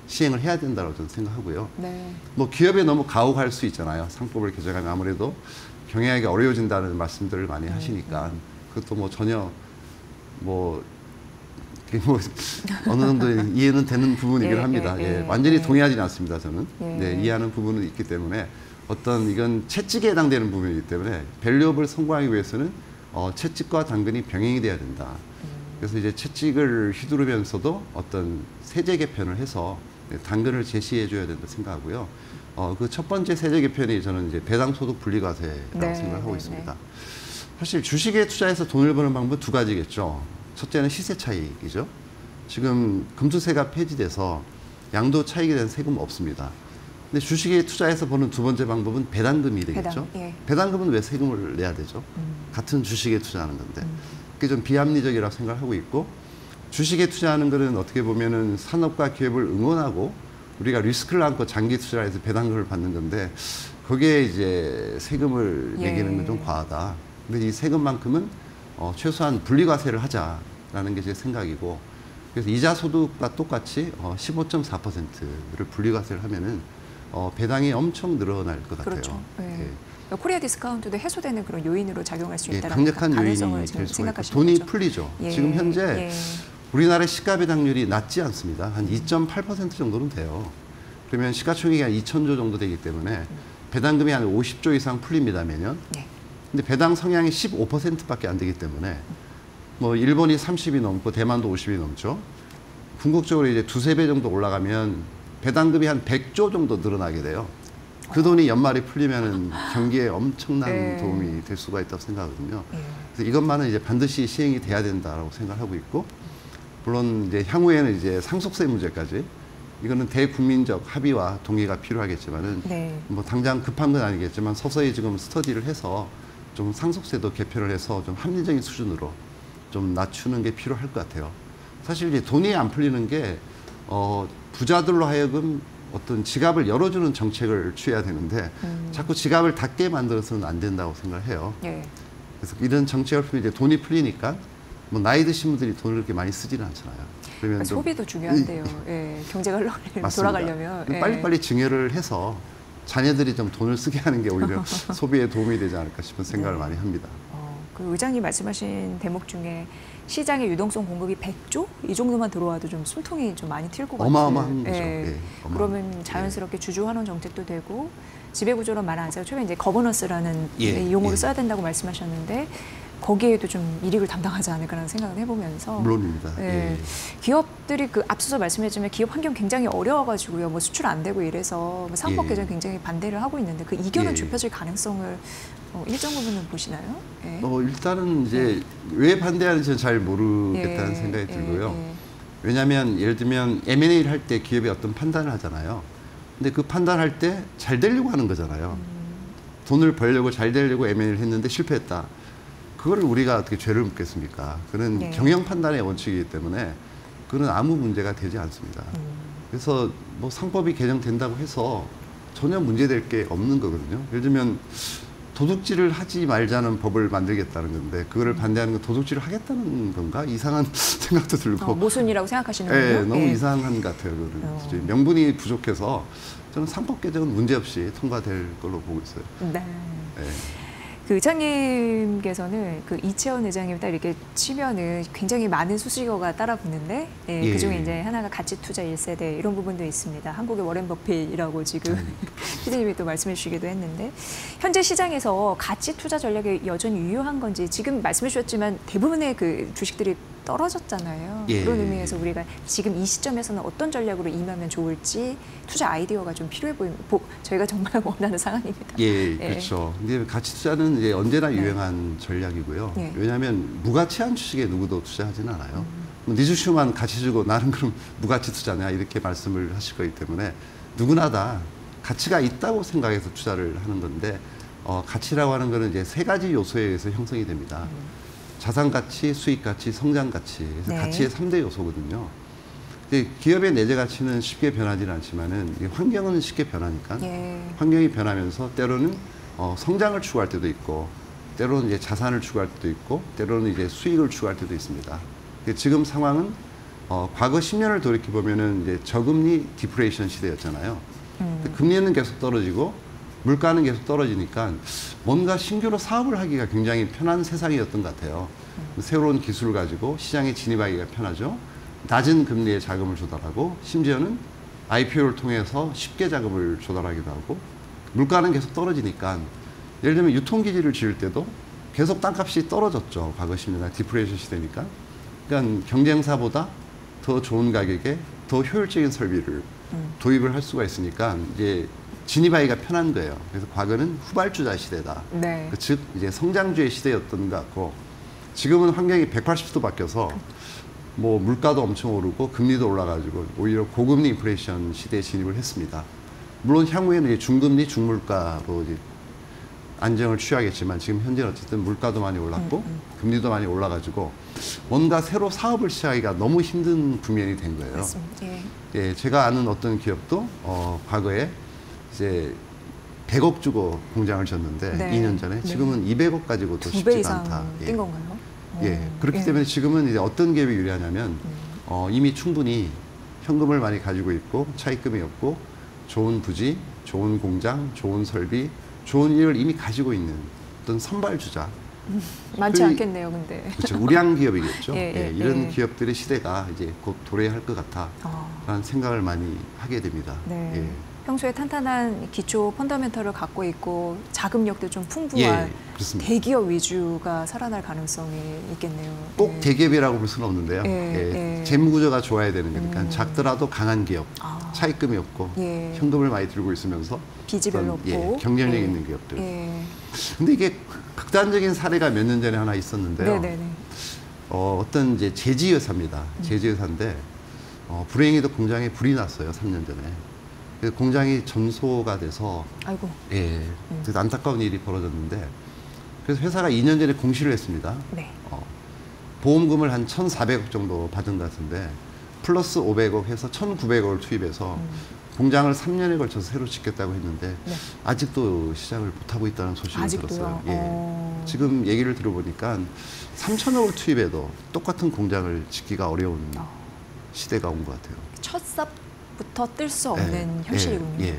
시행을 해야 된다고 저는 생각하고요. 뭐 기업에 너무 가혹할 수 있잖아요. 상법을 개정하면 아무래도 경영하기 어려워진다는 말씀들을 많이 하시니까 그것도 뭐 전혀 뭐 어느 정도 이해는 되는 부분이긴 합니다. 완전히 동의하지는 않습니다. 저는 이해하는 부분은 있기 때문에 어떤 이건 채찍에 해당되는 부분이기 때문에 밸류업을 성공하기 위해서는 채찍과 당근이 병행이 돼야 된다. 그래서 이제 채찍을 휘두르면서도 어떤 세제 개편을 해서 당근을 제시해 줘야 된다 생각하고요. 그 첫 번째 세제 개편이 저는 이제 배당 소득 분리과세라고 생각하고 있습니다. 사실 주식에 투자해서 돈을 버는 방법 두 가지겠죠. 첫째는 시세 차익이죠. 지금 금투세가 폐지돼서 양도 차익에 대한 세금 없습니다. 근데 주식에 투자해서 버는 두 번째 방법은 배당금이 되겠죠. 배당금은 왜 세금을 내야 되죠? 같은 주식에 투자하는 건데. 그게 좀 비합리적이라고 생각하고 있고 주식에 투자하는 것은 어떻게 보면은 산업과 기업을 응원하고 우리가 리스크를 안고 장기 투자를 해서 배당금을 받는 건데 거기에 이제 세금을 매기는 건 좀 과하다. 근데 이 세금만큼은 최소한 분리과세를 하자라는 게 제 생각이고 그래서 이자 소득과 똑같이 15.4%를 분리과세를 하면은 배당이 엄청 늘어날 것 같아요. 그렇죠. 코리아 디스카운트도 해소되는 그런 요인으로 작용할 수 있다는 강력한 요인이 될 수가 있고 돈이 풀리죠. 지금 현재 우리나라의 시가 배당률이 낮지 않습니다. 한 2.8% 정도는 돼요. 그러면 시가총액이 한 2,000조 정도 되기 때문에 배당금이 한 50조 이상 풀립니다, 매년. 근데 배당 성향이 15%밖에 안 되기 때문에 뭐 일본이 30이 넘고 대만도 50이 넘죠. 궁극적으로 이제 두세 배 정도 올라가면 배당금이 한 100조 정도 늘어나게 돼요. 그 돈이 연말에 풀리면은 경기에 엄청난 도움이 될 수가 있다고 생각하거든요. 그래서 이것만은 이제 반드시 시행이 돼야 된다라고 생각하고 있고, 물론 이제 향후에는 이제 상속세 문제까지 이거는 대국민적 합의와 동의가 필요하겠지만은 뭐 당장 급한 건 아니겠지만 서서히 지금 스터디를 해서 좀 상속세도 개편을 해서 좀 합리적인 수준으로 좀 낮추는 게 필요할 것 같아요. 사실 이제 돈이 안 풀리는 게 부자들로 하여금 어떤 지갑을 열어주는 정책을 취해야 되는데 자꾸 지갑을 닫게 만들어서는 안 된다고 생각을 해요. 그래서 이런 정책을 풀면 이제 돈이 풀리니까 뭐 나이 드신 분들이 돈을 그렇게 많이 쓰지는 않잖아요. 그러면 좀 소비도 중요한데요. 예, 경제가 돌아가려면 예. 빨리빨리 증여를 해서 자녀들이 좀 돈을 쓰게 하는 게 오히려 소비에 도움이 되지 않을까 싶은 생각을 많이 합니다. 그 의장님 말씀하신 대목 중에 시장의 유동성 공급이 100조? 이 정도만 들어와도 좀 숨통이 좀 많이 튈 것 같아요. 어마어마한 거죠. 예. 예, 그러면 자연스럽게 주주환원 정책도 되고 지배구조론 말 안 하세요. 처음에 이제 거버넌스라는 예, 용어를 예. 써야 된다고 말씀하셨는데 거기에도 좀 이익을 담당하지 않을까라는 생각을 해보면서 물론입니다. 예. 예. 기업들이 그 앞서서 말씀해주면 기업 환경 굉장히 어려워가지고요. 뭐 수출 안 되고 이래서 뭐 상법 예. 개정 굉장히 반대를 하고 있는데 그 이견은 예. 좁혀질 가능성을 일정 부분은 보시나요? 예. 일단은 이제 왜 반대하는지는 잘 모르겠다는 예. 생각이 들고요. 예. 왜냐하면 예를 들면 M&A를 할 때 기업이 어떤 판단을 하잖아요. 근데 그 판단할 때 잘 되려고 하는 거잖아요. 돈을 벌려고 잘 되려고 M&A를 했는데 실패했다. 그거를 우리가 어떻게 죄를 묻겠습니까? 그는 네. 경영 판단의 원칙이기 때문에 그는 아무 문제가 되지 않습니다. 그래서 뭐 상법이 개정된다고 해서 전혀 문제될 게 없는 거거든요. 예를 들면 도둑질을 하지 말자는 법을 만들겠다는 건데 그거를 반대하는 건 도둑질을 하겠다는 건가? 이상한 생각도 들고 모순이라고 생각하시는군요. 네, 너무 이상한 것 같아요. 명분이 부족해서 저는 상법 개정은 문제없이 통과될 걸로 보고 있어요. 네. 네. 그 의장님께서는 그 이채원 의장님 딱 이렇게 치면은 굉장히 많은 수식어가 따라 붙는데 예, 그중에 이제 하나가 가치 투자 1세대 이런 부분도 있습니다. 한국의 워렌 버핏이라고 지금 피디님이 또 말씀해 주시기도 했는데 현재 시장에서 가치 투자 전략이 여전히 유효한 건지 지금 말씀해 주셨지만 대부분의 그 주식들이 떨어졌잖아요. 예. 그런 의미에서 우리가 지금 이 시점에서는 어떤 전략으로 임하면 좋을지 투자 아이디어가 좀 필요해 보입니다. 저희가 정말 원하는 상황입니다. 예, 그렇죠. 근데 가치 투자는 이제 언제나 유행한 전략이고요. 네. 왜냐하면 무가치한 주식에 누구도 투자하지는 않아요. 네 주식만 가치 주고 나는 그럼 무가치 투자냐 이렇게 말씀을 하실 거기 때문에 누구나 다 가치가 있다고 생각해서 투자를 하는 건데 가치라고 하는 거는 이제 세 가지 요소에 의해서 형성이 됩니다. 자산 가치, 수익 가치, 성장 가치. 그래서 네. 가치의 3대 요소거든요. 근데 기업의 내재 가치는 쉽게 변하지는 않지만은 환경은 쉽게 변하니까 예. 환경이 변하면서 때로는 성장을 추구할 때도 있고 때로는 이제 자산을 추구할 때도 있고 때로는 이제 수익을 추구할 때도 있습니다. 지금 상황은 과거 10년을 돌이켜 보면은 이제 저금리 디프레이션 시대였잖아요. 금리는 계속 떨어지고 물가는 계속 떨어지니까 뭔가 신규로 사업을 하기가 굉장히 편한 세상이었던 것 같아요. 새로운 기술을 가지고 시장에 진입하기가 편하죠. 낮은 금리의 자금을 조달하고 심지어는 IPO를 통해서 쉽게 자금을 조달하기도 하고 물가는 계속 떨어지니까 예를 들면 유통기지를 지을 때도 계속 땅값이 떨어졌죠. 과거 10년간 디프레이션 시대니까. 그러니까 경쟁사보다 더 좋은 가격에 더 효율적인 설비를 도입을 할 수가 있으니까 이제 진입하기가 편한 거예요. 그래서 과거는 후발주자 시대다. 네. 즉 이제 성장주의 시대였던 것 같고 지금은 환경이 180도 바뀌어서 뭐 물가도 엄청 오르고 금리도 올라가지고 오히려 고금리 인플레이션 시대에 진입을 했습니다. 물론 향후에는 이제 중금리, 중물가로 이제 안정을 취하겠지만 지금 현재는 어쨌든 물가도 많이 올랐고 금리도 많이 올라가지고 뭔가 새로 사업을 시작하기가 너무 힘든 국면이 된 거예요. 맞습니다. 예. 예, 제가 아는 어떤 기업도 과거에 이제 100억 주고 공장을 졌는데 네. 2년 전에 지금은 200억 가지고도 2배 쉽지가 이상 않다. 뛴 건가요? 예, 그렇기 예. 때문에 지금은 이제 어떤 기업이 유리하냐면 이미 충분히 현금을 많이 가지고 있고 차입금이 없고 좋은 부지, 좋은 공장, 좋은 설비, 좋은 일을 이미 가지고 있는 어떤 선발주자. 많지 거의- 않겠네요, 근데. 그렇죠. 우량 기업이겠죠. 예, 예, 이런 예. 기업들의 시대가 이제 곧 도래할 것 같다라는 생각을 많이 하게 됩니다. 네. 예. 평소에 탄탄한 기초 펀더멘털을 갖고 있고 자금력도 좀 풍부한 예, 그렇습니다. 대기업 위주가 살아날 가능성이 있겠네요. 꼭 예. 대기업이라고 볼 수는 없는데요. 예, 예. 재무 구조가 좋아야 되는 거니까 작더라도 강한 기업, 아. 차입금이 없고 예. 현금을 많이 들고 있으면서 빚이 별로 어떤, 없고 경쟁력 예. 있는 기업들. 예. 근데 이게 극단적인 사례가 몇 년 전에 하나 있었는데요. 네네네. 어떤 이제 제지회사입니다. 제지회사인데 불행히도 공장에 불이 났어요. 3년 전에. 그래서 공장이 전소가 돼서 아이고. 예, 그래서 안타까운 일이 벌어졌는데 그래서 회사가 2년 전에 공시를 했습니다. 네. 보험금을 한 1,400억 정도 받은 것 같은데 플러스 500억 해서 1,900억을 투입해서 공장을 3년에 걸쳐서 새로 짓겠다고 했는데 네. 아직도 시작을 못하고 있다는 소식을 아직도요? 들었어요. 예. 지금 얘기를 들어보니까 3천억을 투입해도 똑같은 공장을 짓기가 어려운 시대가 온 것 같아요. 첫 삽부터 뜰 수 없는 현실이군요.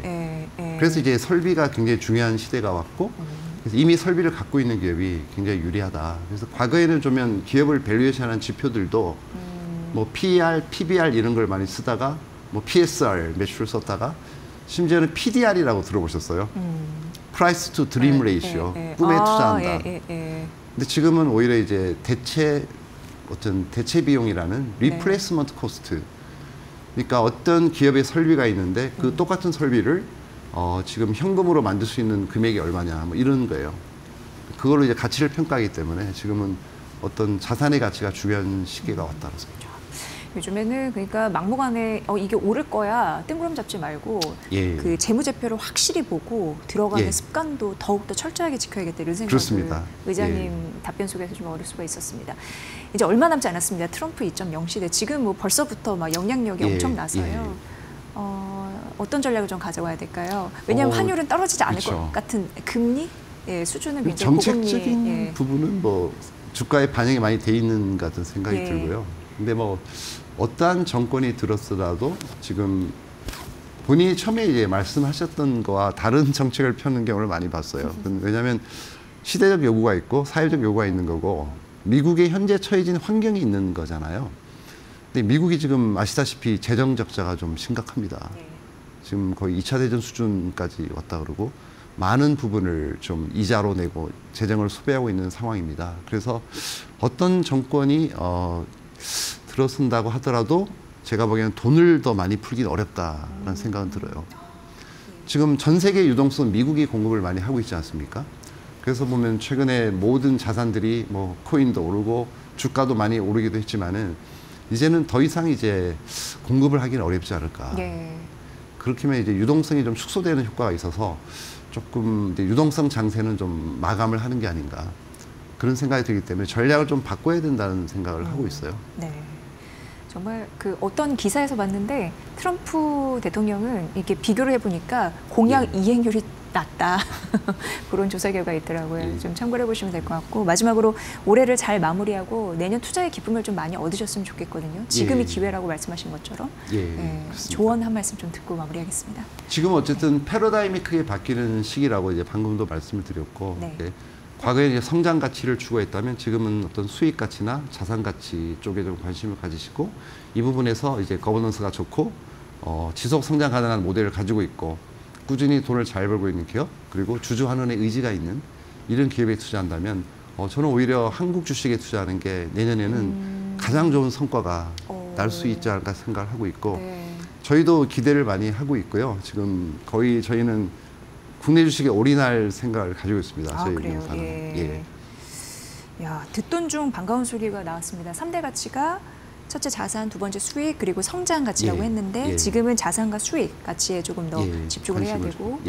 그래서 이제 설비가 굉장히 중요한 시대가 왔고 그래서 이미 설비를 갖고 있는 기업이 굉장히 유리하다. 그래서 과거에는 좀 기업을 밸류에이션하는 지표들도 뭐 PER, PBR 이런 걸 많이 쓰다가 뭐 PSR 매출을 썼다가 심지어는 PDR이라고 들어보셨어요? Price to Dream Ratio, 꿈에 투자한다. 근데 지금은 오히려 이제 대체 비용이라는 Replacement Cost. 그러니까 어떤 기업의 설비가 있는데 그 똑같은 설비를 지금 현금으로 만들 수 있는 금액이 얼마냐, 뭐 이런 거예요. 그걸로 이제 가치를 평가하기 때문에 지금은 어떤 자산의 가치가 중요한 시기가 왔다고 생각합니다. 요즘에는 그러니까 막무가내 이게 오를 거야 뜬구름 잡지 말고 그 재무제표를 확실히 보고 들어가는 습관도 더욱더 철저하게 지켜야겠다 이런 생각을 그렇습니다. 의장님 답변 속에서 좀 얻을 수가 있었습니다. 이제 얼마 남지 않았습니다. 트럼프 2.0 시대. 지금 뭐 벌써부터 막 영향력이 엄청나서요. 어떤 전략을 좀 가져와야 될까요? 왜냐하면 환율은 떨어지지 않을 것 같은 금리 수준은 굉장히 정책적인 부분은 뭐 주가에 반영이 많이 돼 있는 것 같은 생각이 들고요. 근데 뭐 어떠한 정권이 들었더라도 지금 본인이 처음에 이제 말씀하셨던 거와 다른 정책을 펴는 경우를 많이 봤어요. 왜냐하면 시대적 요구가 있고 사회적 요구가 있는 거고 미국의 현재 처해진 환경이 있는 거잖아요. 근데 미국이 지금 아시다시피 재정 적자가 좀 심각합니다. 지금 거의 2차 대전 수준까지 왔다 그러고 많은 부분을 좀 이자로 내고 재정을 소비하고 있는 상황입니다. 그래서 어떤 정권이 들어선다고 하더라도 제가 보기에는 돈을 더 많이 풀긴 어렵다라는 생각은 들어요. 지금 전 세계 유동성 미국이 공급을 많이 하고 있지 않습니까? 그래서 보면 최근에 모든 자산들이 뭐 코인도 오르고 주가도 많이 오르기도 했지만은 이제는 더 이상 이제 공급을 하기는 어렵지 않을까. 그렇게 하면 이제 유동성이 좀 축소되는 효과가 있어서 조금 이제 유동성 장세는 좀 마감을 하는 게 아닌가. 그런 생각이 들기 때문에 전략을 좀 바꿔야 된다는 생각을 하고 있어요. 네. 정말 그 어떤 기사에서 봤는데 트럼프 대통령은 이렇게 비교를 해보니까 공약 이행률이 낮다. 그런 조사 결과가 있더라고요. 좀 참고를 해보시면 될 것 같고 마지막으로 올해를 잘 마무리하고 내년 투자의 기쁨을 좀 많이 얻으셨으면 좋겠거든요. 지금이 기회라고 말씀하신 것처럼 조언 한 말씀 좀 듣고 마무리하겠습니다. 지금 어쨌든 패러다임이 크게 바뀌는 시기라고 이제 방금도 말씀을 드렸고 과거에 이제 성장 가치를 추구했다면 지금은 어떤 수익 가치나 자산 가치 쪽에 좀 관심을 가지시고 이 부분에서 이제 거버넌스가 좋고 지속 성장 가능한 모델을 가지고 있고 꾸준히 돈을 잘 벌고 있는 기업 그리고 주주 환원의 의지가 있는 이런 기업에 투자한다면 저는 오히려 한국 주식에 투자하는 게 내년에는 가장 좋은 성과가 날 수 있지 않을까 생각을 하고 있고 저희도 기대를 많이 하고 있고요. 지금 거의 저희는 국내 주식에 올인할 생각을 가지고 있습니다. 저희 회사는. 야, 듣던 중 반가운 소리가 나왔습니다. 3대 가치가 첫째 자산, 두 번째 수익, 그리고 성장 가치라고 했는데 지금은 자산과 수익 가치에 조금 더 집중을 해야 되고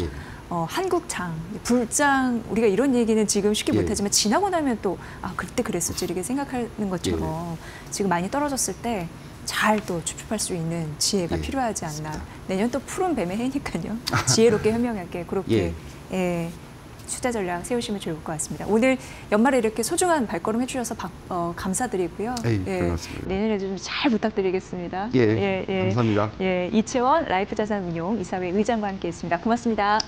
한국장, 불장 우리가 이런 얘기는 지금 쉽게 못하지만 지나고 나면 또 그때 그랬었지 이렇게 생각하는 것처럼 지금 많이 떨어졌을 때 잘 또 주춤할 수 있는 지혜가 필요하지 않나. 맞습니다. 내년 또 푸른 뱀의 해니까요. 지혜롭게 현명하게 그렇게 투자 전략 세우시면 좋을 것 같습니다. 오늘 연말에 이렇게 소중한 발걸음 해주셔서 감사드리고요. 내년에도 좀 잘 부탁드리겠습니다. 감사합니다. 이채원 라이프자산운용 이사회 의장과 함께했습니다. 고맙습니다.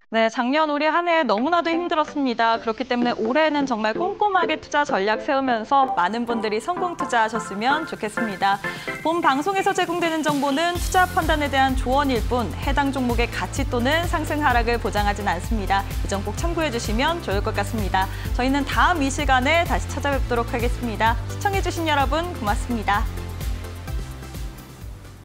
네, 작년 올해 한 해 너무나도 힘들었습니다. 그렇기 때문에 올해는 정말 꼼꼼하게 투자 전략 세우면서 많은 분들이 성공 투자하셨으면 좋겠습니다. 본 방송에서 제공되는 정보는 투자 판단에 대한 조언일 뿐 해당 종목의 가치 또는 상승 하락을 보장하진 않습니다. 이 점 꼭 참고해 주시면 좋을 것 같습니다. 저희는 다음 이 시간에 다시 찾아뵙도록 하겠습니다. 시청해 주신 여러분 고맙습니다.